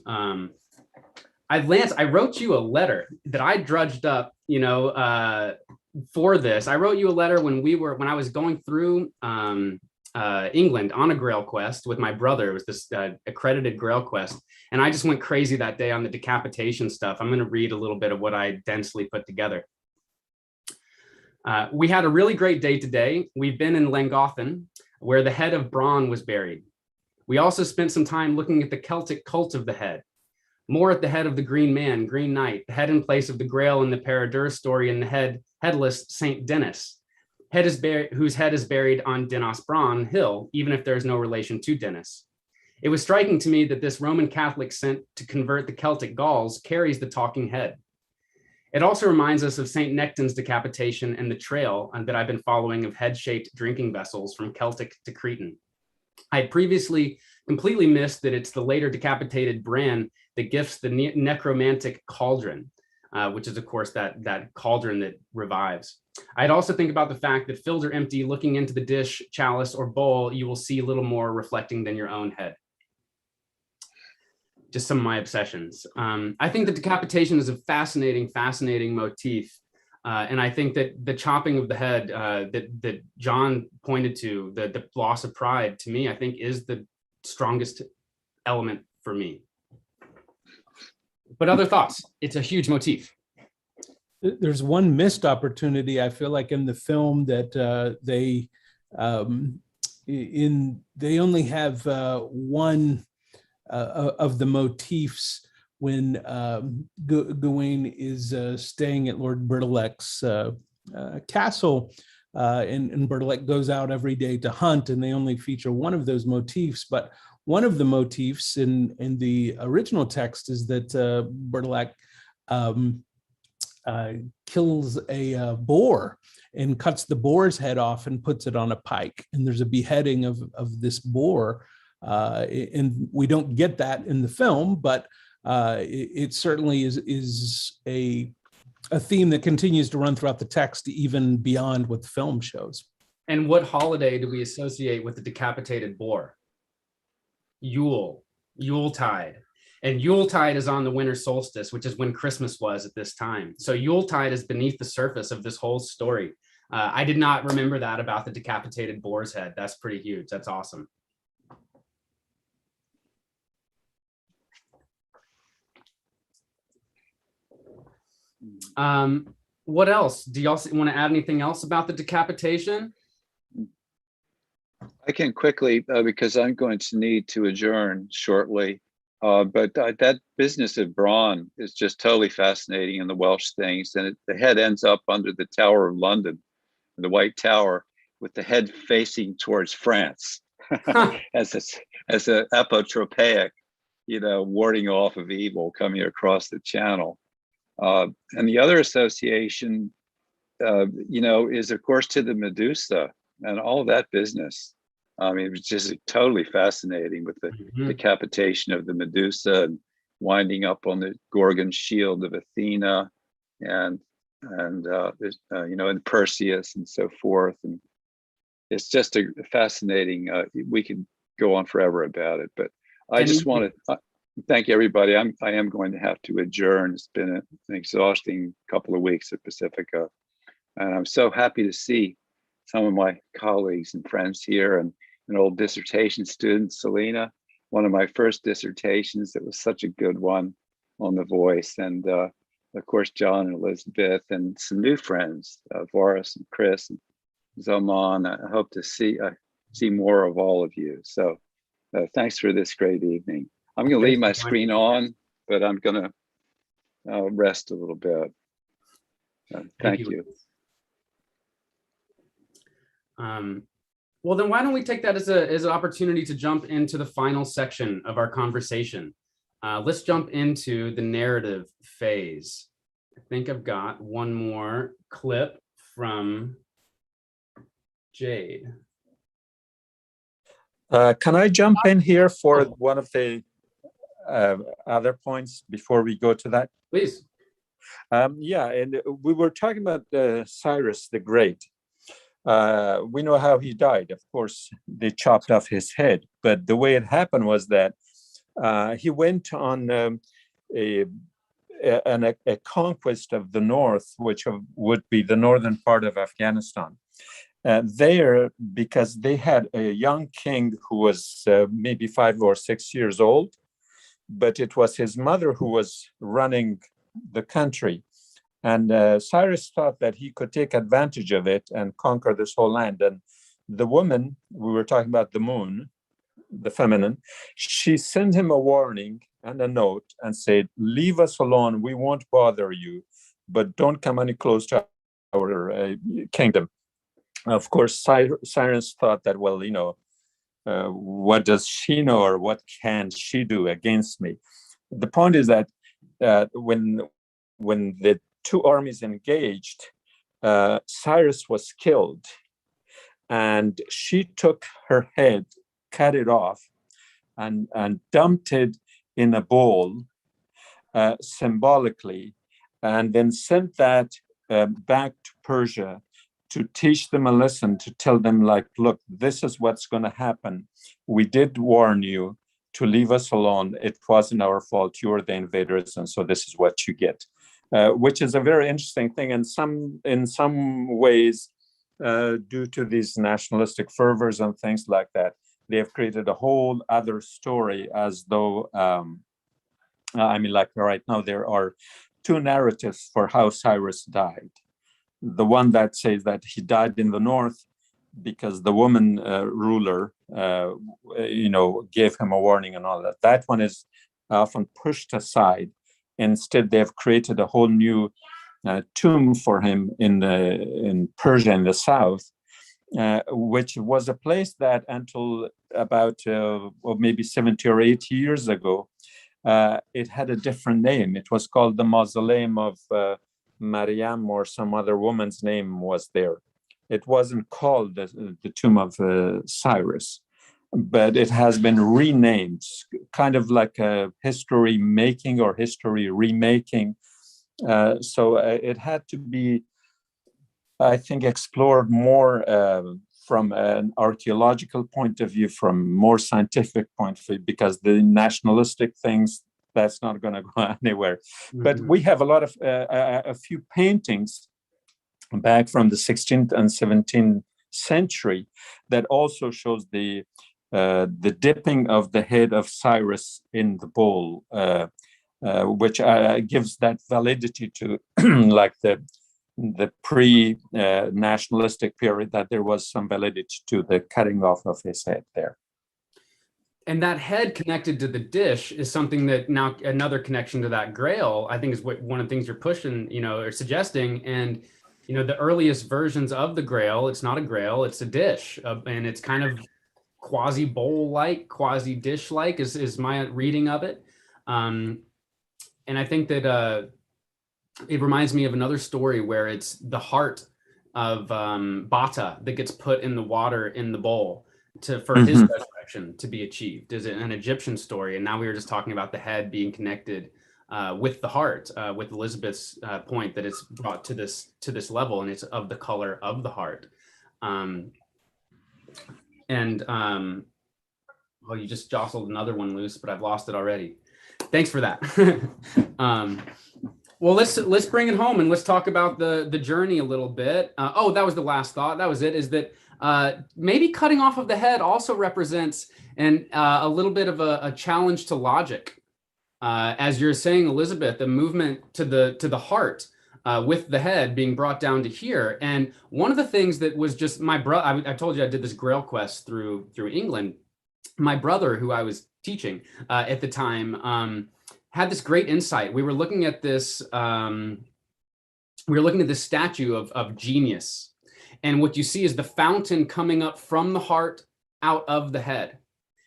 Lance, I wrote you a letter that I drudged up, for this. I wrote you a letter when I was going through England on a Grail Quest with my brother. It was this accredited Grail Quest. And I just went crazy that day on the decapitation stuff. I'm going to read a little bit of what I densely put together. We had a really great day today. We've been in Llangollen, where the head of Bronn was buried. We also spent some time looking at the Celtic cult of the head. More at the head of the Green Man, Green Knight, the head in place of the Grail in the Peredur story, and the headless Saint Dennis, whose head is buried on Dinas Bran Hill, even if there is no relation to Dennis. It was striking to me that this Roman Catholic sent to convert the Celtic Gauls carries the talking head. It also reminds us of Saint Nectan's decapitation and the trail that I've been following of head-shaped drinking vessels from Celtic to Cretan. I had previously completely missed that it's the later decapitated Bran that gifts the necromantic cauldron, which is, of course, that cauldron that revives. I'd also think about the fact that filled or empty, looking into the dish, chalice, or bowl, you will see a little more reflecting than your own head. Just some of my obsessions. I think that decapitation is a fascinating, fascinating motif. And I think that the chopping of the head that John pointed to, the loss of pride, to me, I think is the strongest element for me. But other thoughts? It's a huge motif. There's one missed opportunity, I feel like, in the film that they only have one of the motifs when Gawain is staying at Lord Bertilec's castle, and Bertilec goes out every day to hunt, and they only feature one of those motifs. But one of the motifs in the original text is that Bertilec kills a boar and cuts the boar's head off and puts it on a pike. And there's a beheading of this boar. And we don't get that in the film, but it certainly is a theme that continues to run throughout the text, even beyond what the film shows. And what holiday do we associate with the decapitated boar? Yuletide. And Yuletide is on the winter solstice, which is when Christmas was at this time. So Yuletide is beneath the surface of this whole story. I did not remember that about the decapitated boar's head. That's pretty huge. That's awesome. What else? Do y'all want to add anything else about the decapitation? I can quickly, because I'm going to need to adjourn shortly. But that business of Bronn is just totally fascinating in the Welsh things. And the head ends up under the Tower of London, the White Tower, with the head facing towards France as a apotropaic, warding off of evil coming across the channel. And the other association, is of course to the Medusa and all of that business. I mean, it was just totally fascinating with the decapitation of the Medusa and winding up on the Gorgon shield of Athena, and and there's and Perseus and so forth, and it's just a fascinating. We could go on forever about it, but I just want to thank everybody. I am going to have to adjourn. It's been an exhausting couple of weeks at Pacifica, and I'm so happy to see some of my colleagues and friends here, and an old dissertation student, Selena, one of my first dissertations. It was such a good one on The Voice, and of course, John and Elizabeth, and some new friends, Voris and Chris and Zaman. I hope to see more of all of you. So thanks for this great evening. I'm going to leave my screen on, but I'm going to rest a little bit. Thank you. Well, then why don't we take that as an opportunity to jump into the final section of our conversation. Let's jump into the narrative phase. I think I've got one more clip from Jade. Can I jump in here for one of the other points before we go to that? Please. Yeah, and we were talking about Cyrus the Great. We know how he died. Of course, they chopped off his head, but the way it happened was that he went on a conquest of the north, which would be the northern part of Afghanistan. There, because they had a young king who was maybe 5 or 6 years old, but it was his mother who was running the country. And Cyrus thought that he could take advantage of it and conquer this whole land. And the woman, we were talking about the moon, the feminine, she sent him a warning and a note and said, leave us alone, we won't bother you, but don't come any close to our kingdom. Of course, Cyrus thought that, well, what does she know, or what can she do against me? The point is that when the two armies engaged, Cyrus was killed, and she took her head, cut it off, and dumped it in a bowl symbolically, and then sent that back to Persia to teach them a lesson, to tell them, like, look, this is what's going to happen. We did warn you to leave us alone. It wasn't our fault. You were the invaders, and so this is what you get. Which is a very interesting thing, and in some ways, due to these nationalistic fervors and things like that, they have created a whole other story, as though, like right now, there are two narratives for how Cyrus died. The one that says that he died in the north because the woman ruler, gave him a warning and all that. That one is often pushed aside. Instead, they have created a whole new tomb for him in Persia in the south, which was a place that until about maybe 70 or 80 years ago, it had a different name. It was called the Mausoleum of Mariam, or some other woman's name was there. It wasn't called the Tomb of Cyrus, but it has been renamed, kind of like a history making or history remaking. So it had to be, I think, explored more from an archaeological point of view, from more scientific point of view, because the nationalistic things, that's not going to go anywhere. Mm-hmm. But we have a lot of a few paintings back from the 16th and 17th century that also shows the dipping of the head of Cyrus in the bowl, which gives that validity to like the pre-nationalistic period, that there was some validity to the cutting off of his head there. And that head connected to the dish is something that now, another connection to that grail, I think, is what one of the things you're pushing, or suggesting. And, the earliest versions of the grail, it's not a grail, it's a dish. And it's kind of quasi bowl-like, quasi dish-like is my reading of it. And I think that it reminds me of another story where it's the heart of Bata that gets put in the water in the bowl for his resurrection to be achieved. Is it an Egyptian story? And now we were just talking about the head being connected with the heart, with Elizabeth's point that it's brought to this level, and it's of the color of the heart. Oh, you just jostled another one loose, but I've lost it already. Thanks for that. Well, let's bring it home and let's talk about the journey a little bit. Oh, that was the last thought. That was it. Is that maybe cutting off of the head also represents a little bit of a challenge to logic, as you're saying, Elizabeth, the movement to the heart. With the head being brought down to here. And one of the things that was just my brother, I told you I did this Grail Quest through England. My brother, who I was teaching at the time, had this great insight. We were looking at this statue of genius. And what you see is the fountain coming up from the heart out of the head.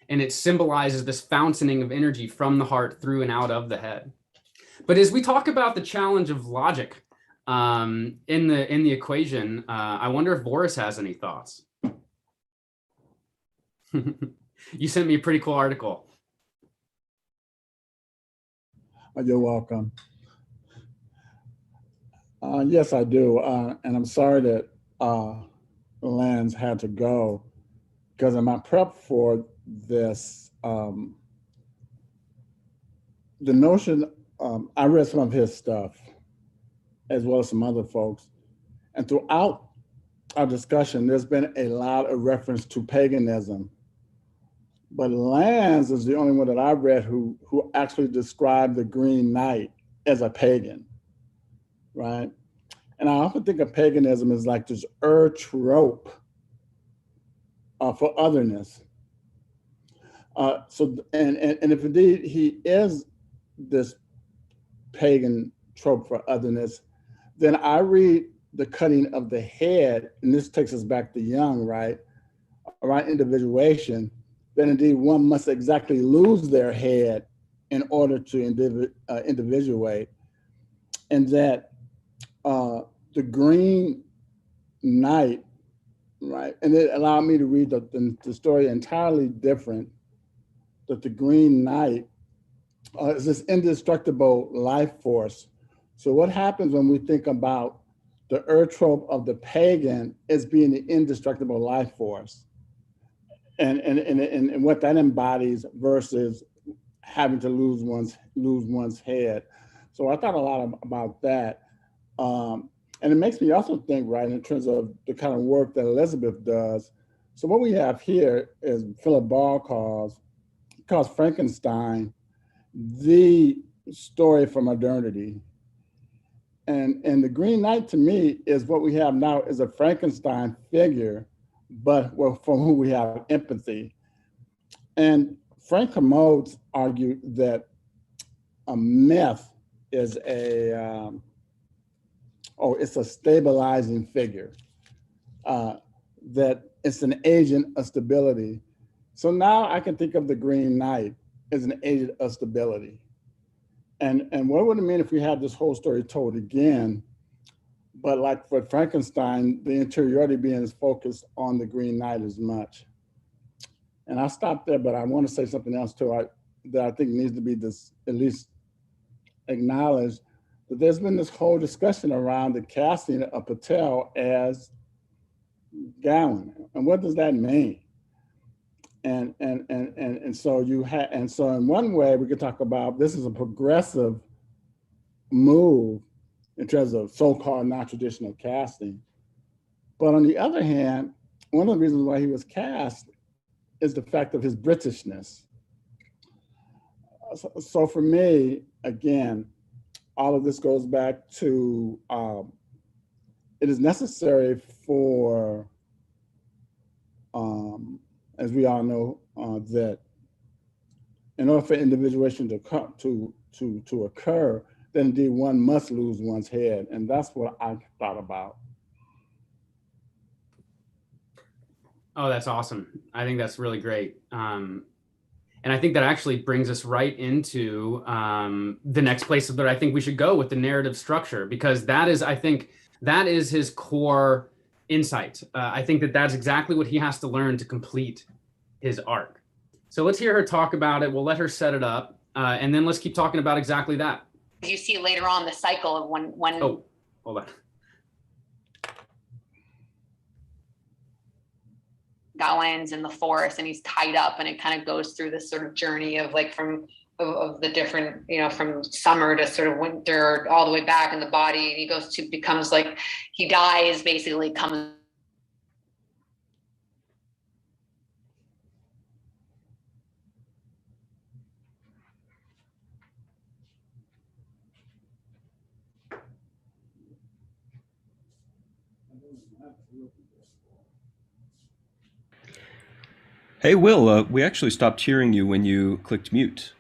And it symbolizes this fountaining of energy from the heart through and out of the head. But as we talk about the challenge of logic, in the equation, I wonder if Boris has any thoughts. You sent me a pretty cool article. You're welcome. Yes, I do. And I'm sorry that Lance had to go, because in my prep for this, the notion, I read some of his stuff, as well as some other folks. And throughout our discussion, there's been a lot of reference to paganism. But Lance is the only one that I read who actually described the Green Knight as a pagan, right? And I often think of paganism as like this trope for otherness. And if indeed he is this pagan trope for otherness, then I read the cutting of the head, and this takes us back to Jung, right? Around individuation, then indeed one must exactly lose their head in order to individuate. And that the Green Knight, right? And it allowed me to read the story entirely different, that the Green Knight is this indestructible life force. So what happens when we think about the trope of the pagan as being the indestructible life force, and what that embodies versus having to lose one's head. So I thought a lot about that. And it makes me also think, right, in terms of the kind of work that Elizabeth does. So what we have here is Philip Ball calls Frankenstein the story for modernity. And the Green Knight to me is what we have now is a Frankenstein figure, but from whom we have empathy. And Frank Commode argued that a myth is it's a stabilizing figure, that it's an agent of stability. So now I can think of the Green Knight as an agent of stability. And what would it mean if we had this whole story told again, but like for Frankenstein, the interiority being focused on the Green Knight as much? And I'll stop there, but I want to say something else too that I think needs to be at least acknowledged, that there's been this whole discussion around the casting of Patel as Gawain. And what does that mean? And so in one way we could talk about this is a progressive move in terms of so-called non-traditional casting. But on the other hand, one of the reasons why he was cast is the fact of his Britishness. So for me, again, all of this goes back to it is necessary for as we all know, that in order for individuation to occur, then indeed one must lose one's head. And that's what I thought about. Oh, that's awesome. I think that's really great. And I think that actually brings us right into the next place that I think we should go with the narrative structure, because I think that is his core insight. I think that that's exactly what he has to learn to complete his arc. So let's hear her talk about it. We'll let her set it up, and then let's keep talking about exactly that. you see later on the cycle of when Oh, hold on. Gawain's in the forest and he's tied up, and it kind of goes through this sort of journey of like of the different, from summer to sort of winter, all the way back in the body. And he becomes like, he dies, basically comes. Hey, Will, we actually stopped hearing you when you clicked mute.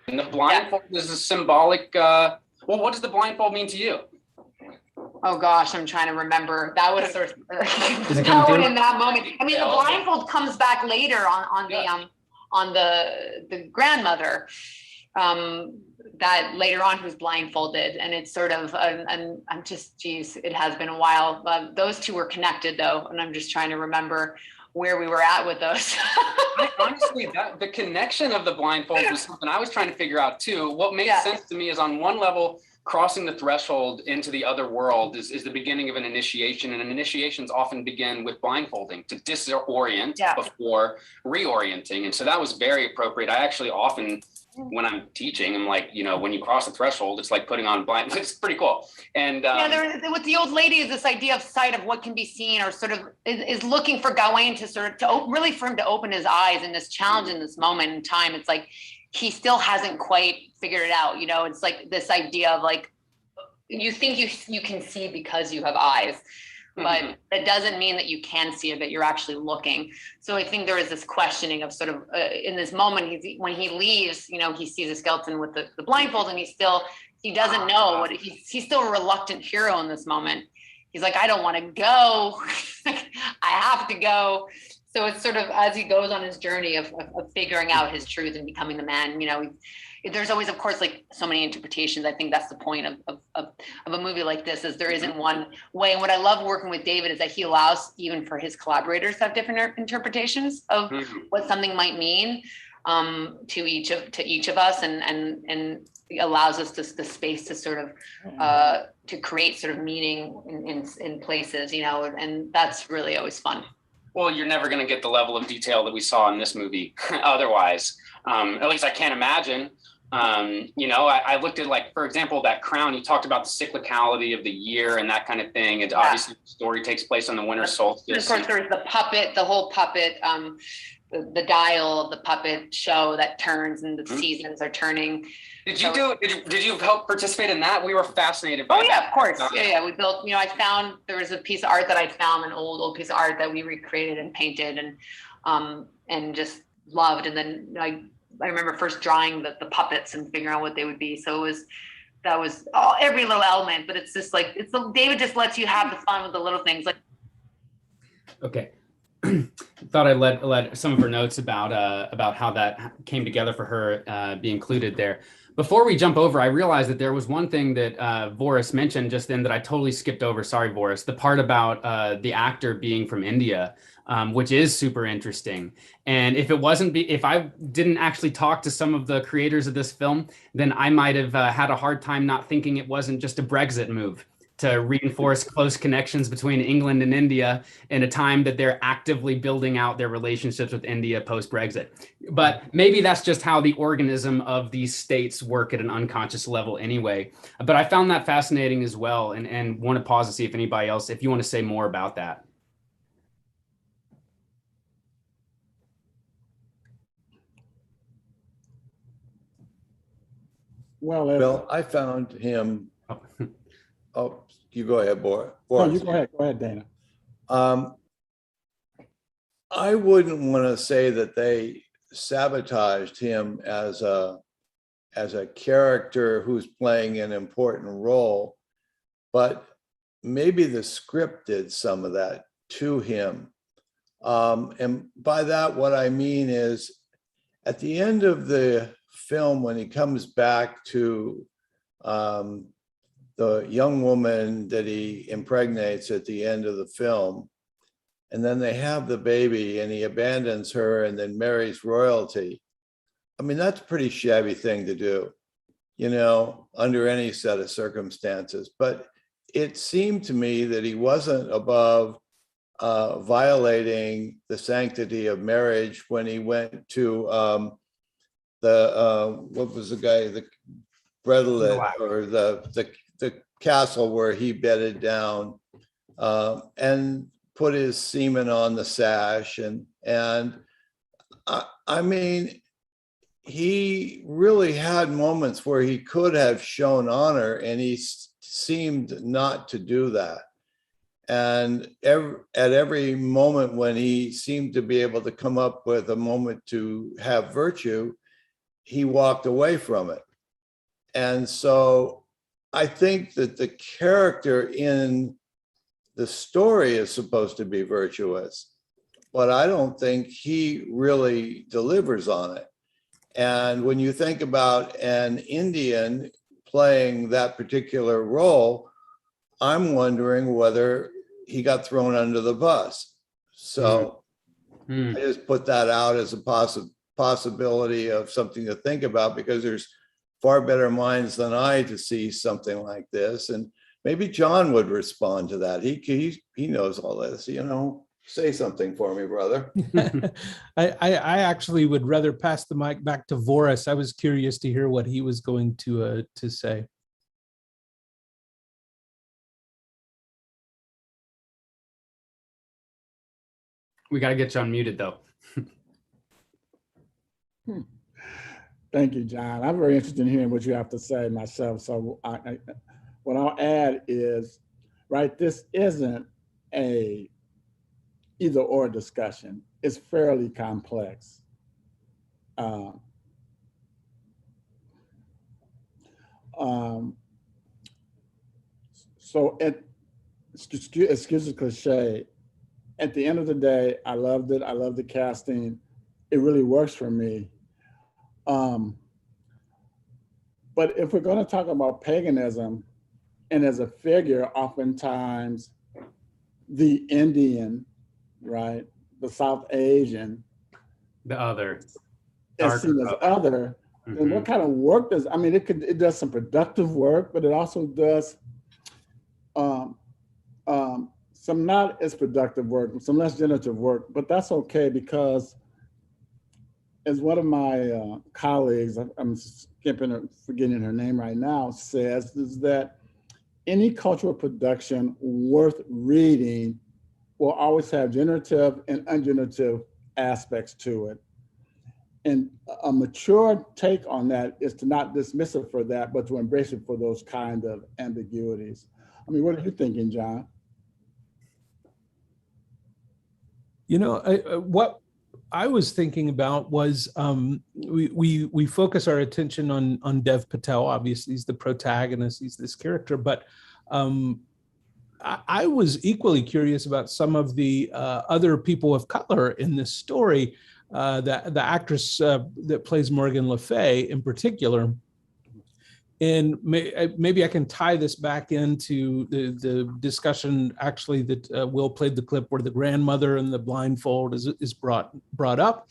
And the blindfold is a symbolic, well, what does the blindfold mean to you? Oh gosh, I'm trying to remember. That was sort of Going in that moment. I mean, the blindfold comes back later on the grandmother, that later on who's blindfolded, and it's sort of and I'm just, geez, it has been a while. Those two were connected though, and I'm just trying to remember where we were at with those. Honestly, the connection of the blindfold was something I was trying to figure out too. What made sense to me is, on one level, crossing the threshold into the other world is the beginning of an initiation, and initiations often begin with blindfolding to disorient before reorienting. And so that was very appropriate. I actually often, when I'm teaching, I'm like, when you cross the threshold, it's like putting on blind. It's pretty cool. And with the old lady is this idea of sight, of what can be seen, or sort of is looking for Gawain to really for him to open his eyes in this challenge, in this moment in time. It's like he still hasn't quite figured it out. It's like this idea of like, you think you can see because you have eyes, but it doesn't mean that you can see it, that you're actually looking. So I think there is this questioning of sort of in this moment, when he leaves, he sees a skeleton with the blindfold, and he doesn't know what he's still a reluctant hero in this moment. He's like, I don't want to go. I have to go. So it's sort of, as he goes on his journey of figuring out his truth and becoming the man, there's always, of course, like so many interpretations. I think that's the point of a movie like this, is there isn't one way. And what I love working with David is that he allows even for his collaborators to have different interpretations of what something might mean to each of us, and allows us the space to sort of to create sort of meaning in places, and that's really always fun. Well, you're never going to get the level of detail that we saw in this movie otherwise. At least I can't imagine. I looked at, like, for example, that crown. You talked about the cyclicality of the year and that kind of thing. And obviously the story takes place on the winter solstice. Of course, there's the puppet, the whole puppet, the dial of the puppet show that turns, and the seasons are turning. Did you help participate in that? We were fascinated by that. Of course. Yeah. We built, I found, there was a piece of art that I found, an old piece of art that we recreated and painted and just loved. And then I remember first drawing the puppets and figuring out what they would be. So that was every little element, but it's just like, David just lets you have the fun with the little things. Like, okay. Thought I'd let some of her notes about how that came together for her be included there. Before we jump over, I realized that there was one thing that Voris mentioned just then that I totally skipped over. Sorry, Voris. The part about the actor being from India, which is super interesting. And if I didn't actually talk to some of the creators of this film, then I might have had a hard time not thinking it wasn't just a Brexit move to reinforce close connections between England and India in a time that they're actively building out their relationships with India post-Brexit. But maybe that's just how the organism of these states work at an unconscious level anyway. But I found that fascinating as well, and want to pause to see if anybody else, if you want to say more about that. Well, I found him. Oh, you go ahead, Boris. No, you go ahead. Go ahead, Dana. I wouldn't want to say that they sabotaged him as a character who's playing an important role, but maybe the script did some of that to him. And by that, what I mean is, at the end of the film, when he comes back to the young woman that he impregnates at the end of the film, and then they have the baby and he abandons her and then marries royalty. I mean, that's a pretty shabby thing to do. under any set of circumstances. But it seemed to me that he wasn't above violating the sanctity of marriage when he went to what was the guy, the Bredelit, or the castle where he bedded down and put his semen on the sash. And I mean, he really had moments where he could have shown honor, and he seemed not to do that. And at every moment when he seemed to be able to come up with a moment to have virtue, he walked away from it. And so I think that the character in the story is supposed to be virtuous, but I don't think he really delivers on it. And when you think about an Indian playing that particular role, I'm wondering whether he got thrown under the bus. So I just put that out as a possibility of something to think about, because there's far better minds than I to see something like this. And maybe John would respond to that. He knows all this, Say something for me, brother. I actually would rather pass the mic back to Voris. I was curious to hear what he was going to say. We got to get you unmuted, though. Thank you, John. I'm very interested in hearing what you have to say myself. So what I'll add is, right, this isn't a either or discussion. It's fairly complex. So excuse the cliche, at the end of the day, I loved it. I love the casting. It really works for me. But if we're going to talk about paganism, and as a figure, oftentimes the Indian, right, the South Asian, the other, is seen as other. And what kind of work does, I mean, it does some productive work, but it also does some not as productive work, some less generative work, but that's okay, because as one of my colleagues, I'm forgetting her name right now, says, is that any cultural production worth reading will always have generative and ungenerative aspects to it. And a mature take on that is to not dismiss it for that, but to embrace it for those kind of ambiguities. I mean, what are you thinking, John? What I was thinking about was we focus our attention on Dev Patel. Obviously, he's the protagonist, he's this character, but I was equally curious about some of the other people of color in this story. The actress that plays Morgan Le Fay in particular. And maybe I can tie this back into the discussion actually that Will played the clip where the grandmother and the blindfold is brought up.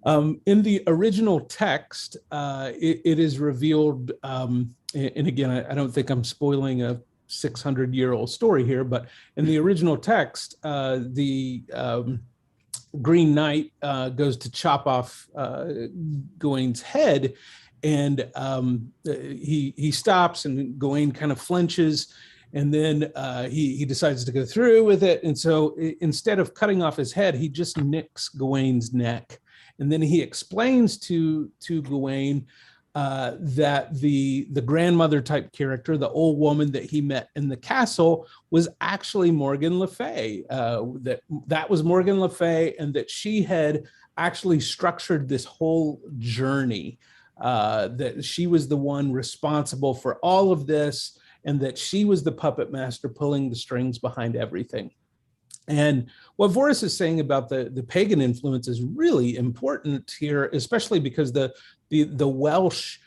In the original text, it is revealed, and again, I don't think I'm spoiling a 600-year-old story here, but in the original text, the Green Knight goes to chop off Gawain's head, and he stops, and Gawain kind of flinches, and then he decides to go through with it. And so instead of cutting off his head, he just nicks Gawain's neck. And then he explains to Gawain that the grandmother type character, the old woman that he met in the castle, was actually Morgan Le Fay. That was Morgan Le Fay, and that she had actually structured this whole journey. That she was the one responsible for all of this, and that she was the puppet master pulling the strings behind everything. And what Voris is saying about the pagan influence is really important here, especially because the Welsh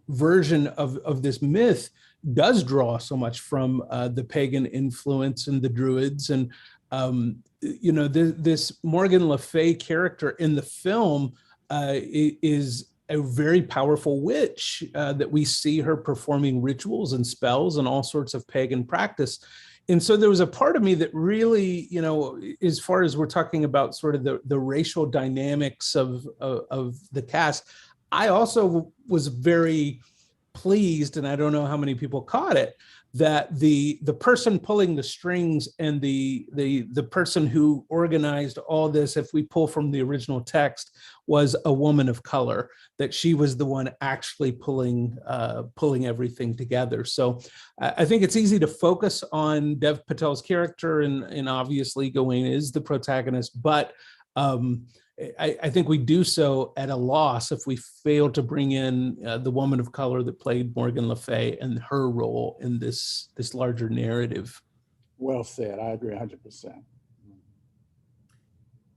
version of this myth does draw so much from the pagan influence and the Druids. And this Morgan Le Fay character in the film is a very powerful witch that we see her performing rituals and spells and all sorts of pagan practice. And so there was a part of me that really, as far as we're talking about sort of the racial dynamics of the cast, I also was very pleased, and I don't know how many people caught it, that the person pulling the strings and the person who organized all this, if we pull from the original text, was a woman of color, that she was the one actually pulling everything together. So I think it's easy to focus on Dev Patel's character, and obviously Gawain is the protagonist, but I think we do so at a loss if we fail to bring in the woman of color that played Morgan Le Fay and her role in this larger narrative. Well said. I agree 100%.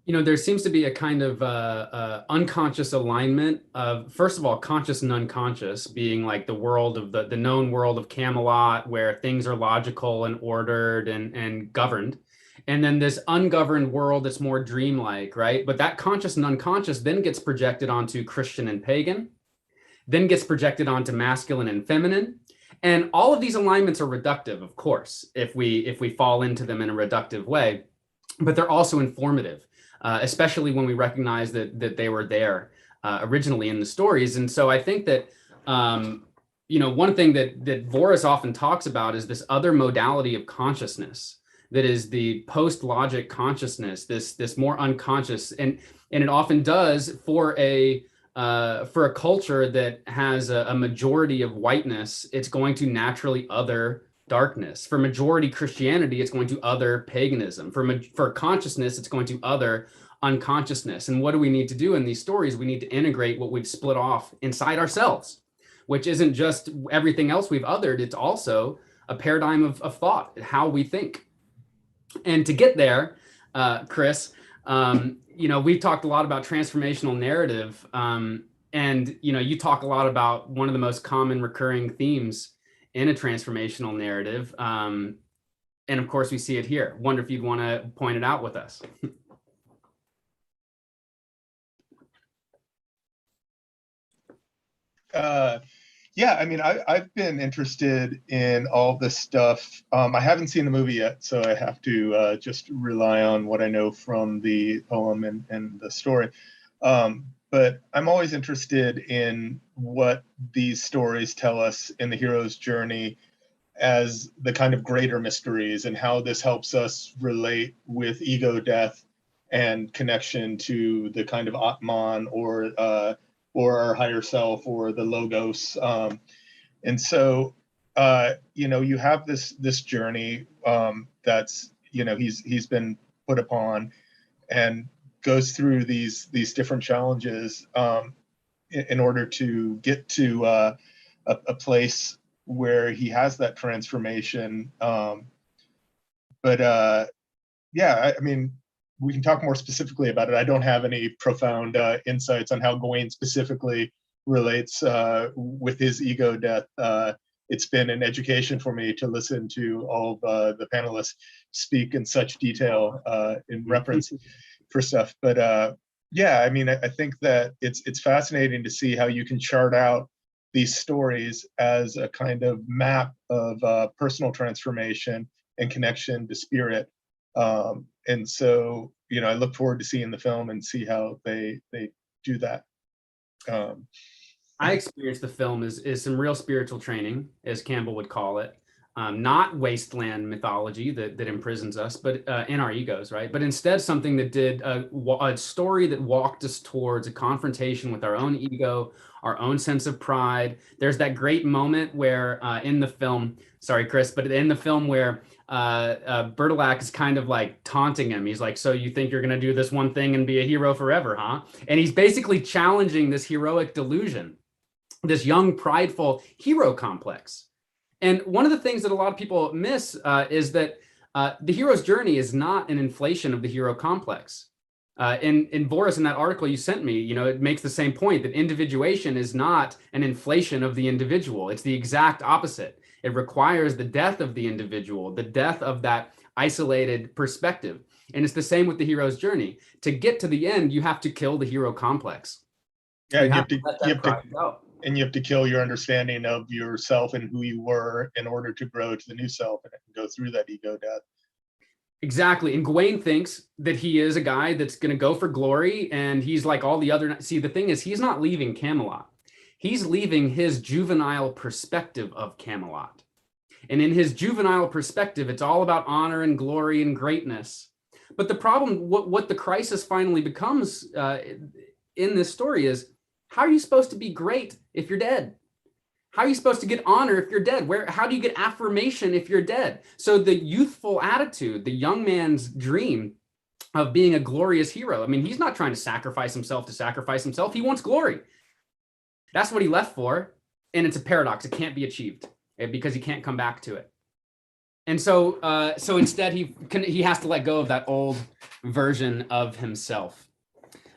There seems to be a kind of unconscious alignment of, first of all, conscious and unconscious being like the world of the known world of Camelot, where things are logical and ordered and governed. And then this ungoverned world that's more dreamlike, right? But that conscious and unconscious then gets projected onto Christian and pagan, then gets projected onto masculine and feminine. And all of these alignments are reductive, of course, if we fall into them in a reductive way, but they're also informative, especially when we recognize that they were there originally in the stories. And so I think that, one thing that Voris often talks about is this other modality of consciousness, that is the post-logic consciousness, this more unconscious, and it often does for a culture that has a majority of whiteness. It's going to naturally other darkness. For majority Christianity, it's going to other paganism. For consciousness, it's going to other unconsciousness. And what do we need to do in these stories? We need to integrate what we've split off inside ourselves, which isn't just everything else we've othered. It's also a paradigm of thought, how we think. And to get there, Chris, we've talked a lot about transformational narrative, and you talk a lot about one of the most common recurring themes in a transformational narrative, and of course we see it here. Wonder if you'd want to point it out with us. Yeah, I mean, I've been interested in all this stuff. I haven't seen the movie yet, so I have to just rely on what I know from the poem and the story. But I'm always interested in what these stories tell us in the hero's journey as the kind of greater mysteries, and how this helps us relate with ego death and connection to the kind of Atman or our higher self or the logos. And so, you have this journey that's, he's been put upon, and goes through these different challenges in order to get to a place where he has that transformation. Yeah, I mean, we can talk more specifically about it. I don't have any profound insights on how Gawain specifically relates with his ego death. It's been an education for me to listen to all of the panelists speak in such detail in reference for stuff. But yeah, I mean, I think that it's fascinating to see how you can chart out these stories as a kind of map of personal transformation and connection to spirit. And so, I look forward to seeing the film and see how they do that. I experienced the film as some real spiritual training, as Campbell would call it. Not wasteland mythology that imprisons us, but in our egos, right? But instead something that did a story that walked us towards a confrontation with our own ego, our own sense of pride. There's that great moment where in the film, sorry, Chris, but in the film where Bertilac is kind of like taunting him. He's like, so you think you're going to do this one thing and be a hero forever, huh? And he's basically challenging this heroic delusion, this young, prideful hero complex. And one of the things that a lot of people miss is that the hero's journey is not an inflation of the hero complex. In Voris, in that article you sent me, it makes the same point that individuation is not an inflation of the individual. It's the exact opposite. It requires the death of the individual, the death of that isolated perspective. And it's the same with the hero's journey. To get to the end, you have to kill the hero complex. Yeah, You you have have to, to let you that have to, pride go. and you have to kill your understanding of yourself and who you were in order to grow to the new self and go through that ego death. Exactly. And Gawain thinks that he is a guy that's going to go for glory. And he's like all the other. See, the thing is, he's not leaving Camelot. He's leaving his juvenile perspective of Camelot. And in his juvenile perspective, it's all about honor and glory and greatness. But the problem, what the crisis finally becomes in this story is, how are you supposed to be great if you're dead? How are you supposed to get honor if you're dead? How do you get affirmation if you're dead? So the youthful attitude, the young man's dream of being a glorious hero. I mean, he's not trying to sacrifice himself to sacrifice himself. He wants glory. That's what he left for. And it's a paradox. It can't be achieved because he can't come back to it. And so, so instead he has to let go of that old version of himself.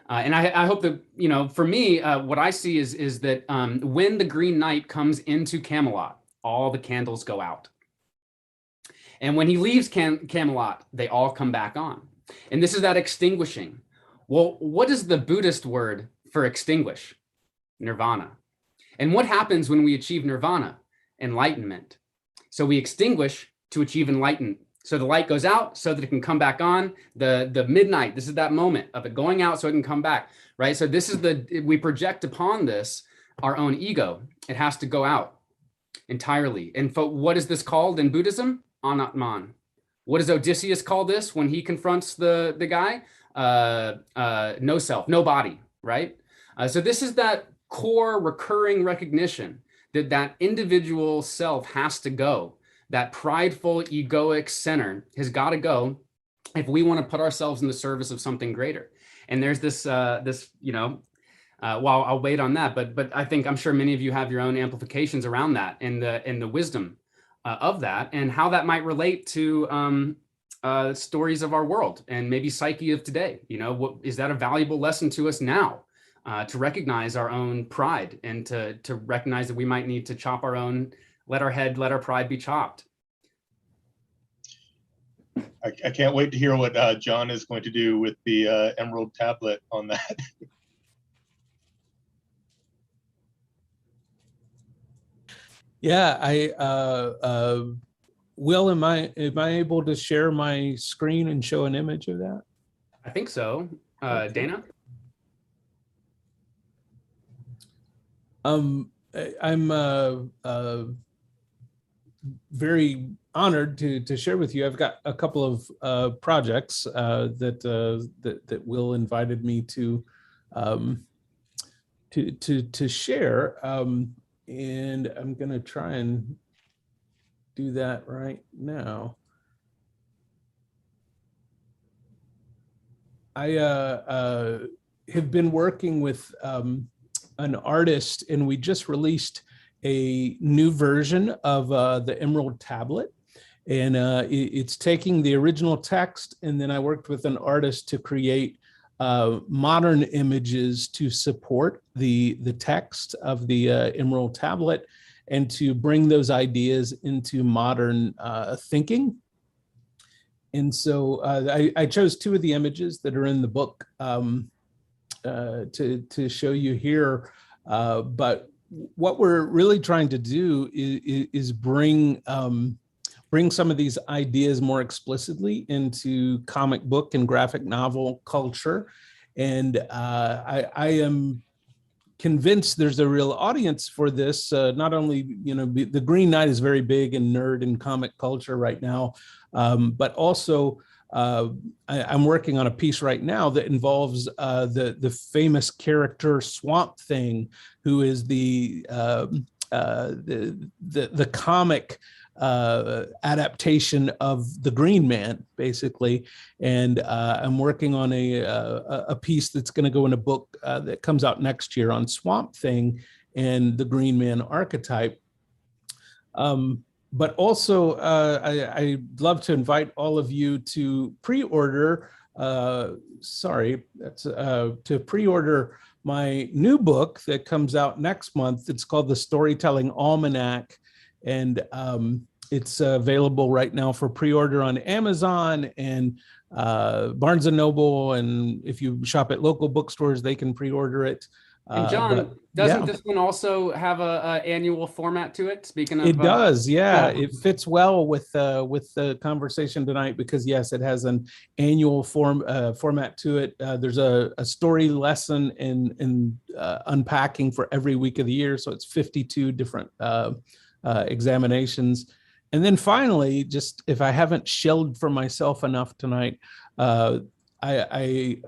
And I hope that, you know, for me, what I see is that when the Green Knight comes into Camelot, all the candles go out. And when he leaves Camelot, they all come back on. And this is that extinguishing. Well, what is the Buddhist word for extinguish? Nirvana. And what happens when we achieve nirvana? Enlightenment. So we extinguish to achieve enlightenment. So the light goes out so that it can come back on. The midnight, this is that moment of it going out so it can come back, right? So this is we project upon this our own ego. It has to go out entirely. And what is this called in Buddhism? Anatman. What does Odysseus call this when he confronts the guy? No self, no body, right? So this is that core recurring recognition that individual self has to go. That prideful, egoic center has got to go if we want to put ourselves in the service of something greater. And there's this, you know, well, I'll wait on that, but I'm sure many of you have your own amplifications around that and the wisdom of that and how that might relate to stories of our world and maybe psyche of today. You know, is that a valuable lesson to us now to recognize our own pride and to recognize that we might need to chop our own. Let our pride be chopped. I can't wait to hear what John is going to do with the Emerald Tablet on that. Yeah, Will, am I able to share my screen and show an image of that? I think so. Dana? I'm very honored to share with you. I've got a couple of projects that Will invited me to share, and I'm going to try and do that right now. I have been working with an artist, and we just released a new version of the Emerald Tablet, and it's taking the original text, and then I worked with an artist to create modern images to support the text of the Emerald Tablet and to bring those ideas into modern thinking. And so I chose two of the images that are in the book to show you here, but what we're really trying to do is bring some of these ideas more explicitly into comic book and graphic novel culture. And I am convinced there's a real audience for this. Not only, you know, the Green Knight is very big in nerd and comic culture right now, but also I'm working on a piece right now that involves the famous character Swamp Thing, who is the comic adaptation of the Green Man, basically. And I'm working on a piece that's going to go in a book that comes out next year on Swamp Thing and the Green Man archetype. But also, I'd love to invite all of you to pre-order, to pre-order my new book that comes out next month. It's called The Storytelling Almanac, and it's available right now for pre-order on Amazon and Barnes & Noble, and if you shop at local bookstores, they can pre-order it. And John, but, doesn't yeah. this one also have a annual format to it? Speaking of, It does, yeah. cool. It fits well with the conversation tonight because yes, it has an annual format to it. There's a story lesson in unpacking for every week of the year, so it's 52 different examinations. And then finally, just if I haven't shelled for myself enough tonight, I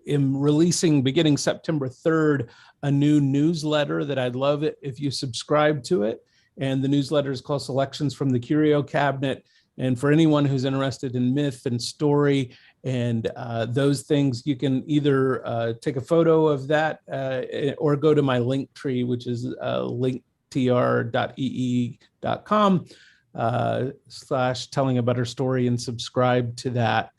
am releasing beginning September 3rd a new newsletter that I'd love it if you subscribe to it. And the newsletter is called Selections from the Curio Cabinet. And for anyone who's interested in myth and story and those things, you can either take a photo of that or go to my link tree, which is linktr.ee.com / telling a better story, and subscribe to that.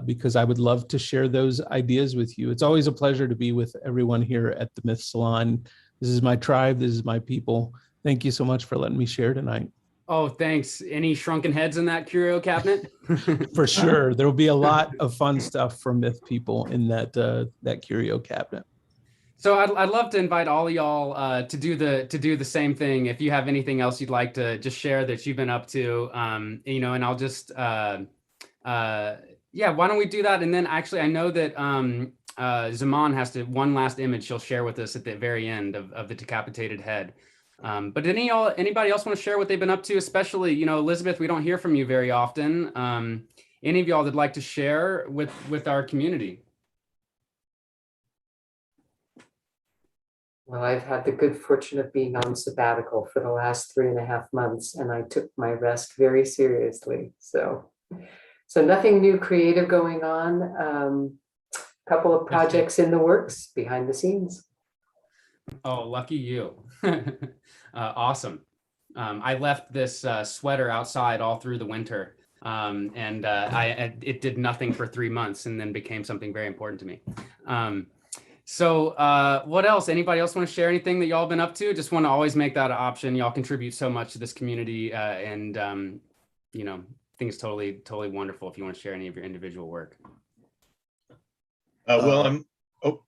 Because I would love to share those ideas with you. It's always a pleasure to be with everyone here at the Myth Salon. This is my tribe. This is my people. Thank you so much for letting me share tonight. Oh, thanks. Any shrunken heads in that curio cabinet? For sure. There will be a lot of fun stuff from Myth people in that curio cabinet. So I'd love to invite all of y'all to do the same thing. If you have anything else you'd like to just share that you've been up to, and I'll just yeah, why don't we do that? And then actually, I know that Zaman has one last image she'll share with us at the very end of the decapitated head. But anybody else want to share what they've been up to? Especially, Elizabeth, we don't hear from you very often. Any of y'all that'd like to share with our community? Well, I've had the good fortune of being on sabbatical for the last 3.5 months, and I took my rest very seriously. So nothing new creative going on. Couple of projects in the works behind the scenes. Oh, lucky you. Awesome. I left this sweater outside all through the winter, and it did nothing for 3 months and then became something very important to me. So what else? Anybody else want to share anything that y'all been up to? Just want to always make that an option. Y'all contribute so much to this community, and I think it's totally wonderful if you want to share any of your individual work. Well,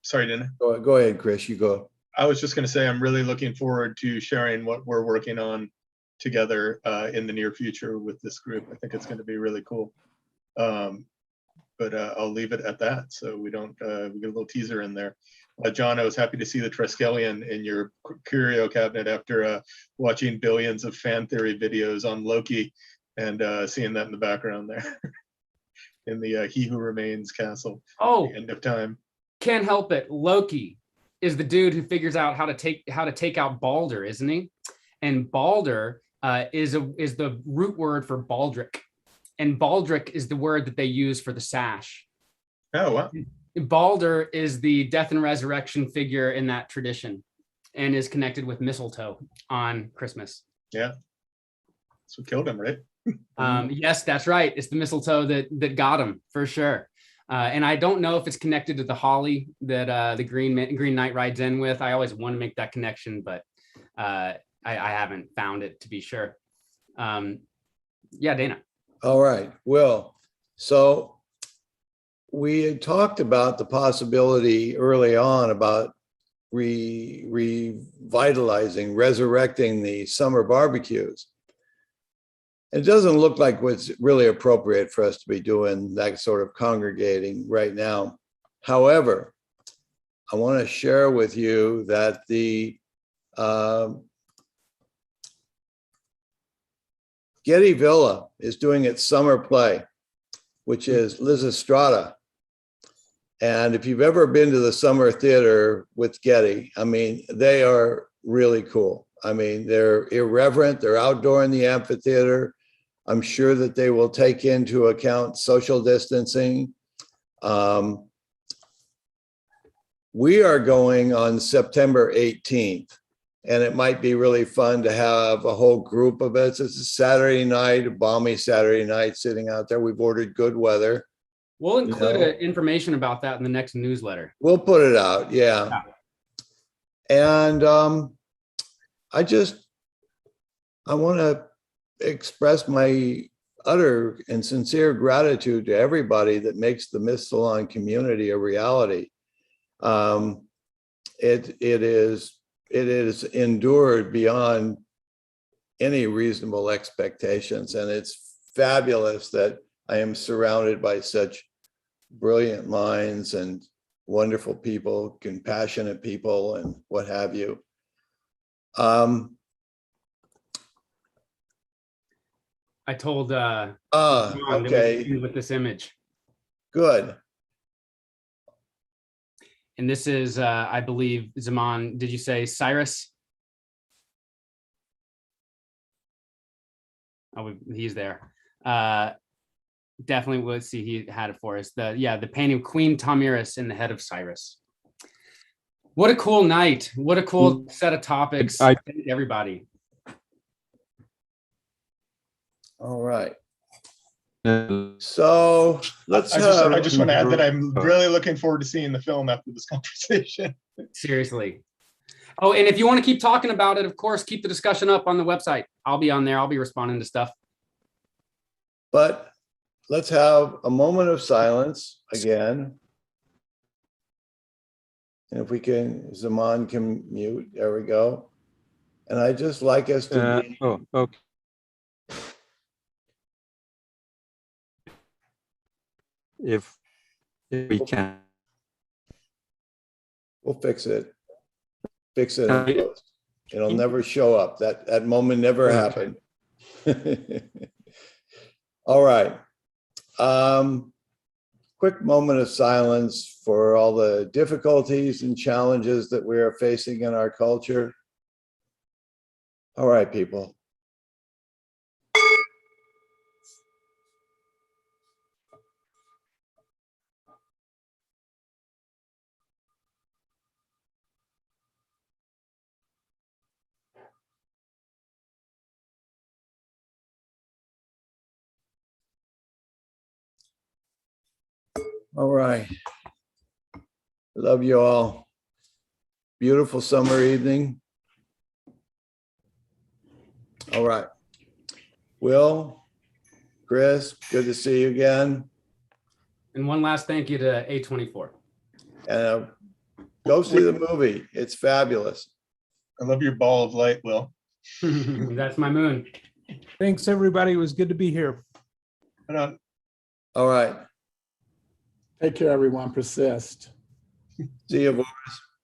sorry, Dana. Go ahead, Chris, you go. I was just going to say, I'm really looking forward to sharing what we're working on together in the near future with this group. I think it's going to be really cool. But I'll leave it at that. So we don't, we get a little teaser in there. John, I was happy to see the Triskelion in your curio cabinet after watching billions of fan theory videos on Loki and seeing that in the background there in the He Who Remains castle. Oh, End of time. Can't help it. Loki is the dude who figures out how to take out Balder, isn't he? And Balder is the root word for baldric, and baldric is the word that they use for the sash. Oh, wow. Balder is the death and resurrection figure in that tradition, and is connected with mistletoe on Christmas. Yeah, that's what killed him, right? Yes, that's right. It's the mistletoe that got him for sure. And I don't know if it's connected to the holly that the Green Knight rides in with. I always want to make that connection, but I haven't found it to be sure. Yeah, Dana. All right. Well, so we had talked about the possibility early on about revitalizing, resurrecting the summer barbecues. It doesn't look like what's really appropriate for us to be doing that sort of congregating right now. However, I want to share with you that the Getty Villa is doing its summer play, which is Lysistrata. And if you've ever been to the summer theater with Getty, I mean, they are really cool. I mean, they're irreverent, they're outdoor in the amphitheater. I'm sure that they will take into account social distancing. We are going on September 18th, and it might be really fun to have a whole group of us. It's a Saturday night, a balmy Saturday night, sitting out there. We've ordered good weather. We'll include information about that in the next newsletter. We'll put it out, yeah. And I want to express my utter and sincere gratitude to everybody that makes the Myth Salon community a reality. it is endured beyond any reasonable expectations. And it's fabulous that I am surrounded by such brilliant minds and wonderful people, compassionate people, and what have you. I told John that we okay, end with this image. good. And this is, I believe, Zaman, did you say Cyrus? Oh, he's there. Definitely would see he had it for us. The painting of Queen Tomiris in the head of Cyrus. What a cool night. What a cool set of topics. Thank everybody. All right. So let's I just want to add that I'm really looking forward to seeing the film after this conversation. Seriously. Oh, and if you want to keep talking about it, of course, keep the discussion up on the website. I'll be on there. I'll be responding to stuff. But let's have a moment of silence again. And if we can, Zaman can mute. There we go. And I just like us to be. Oh, okay. If we can. We'll fix it. Fix it. It'll never show up. That moment never happened. All right. Quick moment of silence for all the difficulties and challenges that we are facing in our culture. All right, people. All right. Love you all. Beautiful summer evening. All right. Will, Chris, good to see you again. And one last thank you to A24. And go see the movie. It's fabulous. I love your ball of light, Will. That's my moon. Thanks, everybody. It was good to be here. All right. Take care, everyone. Persist. See you, boys.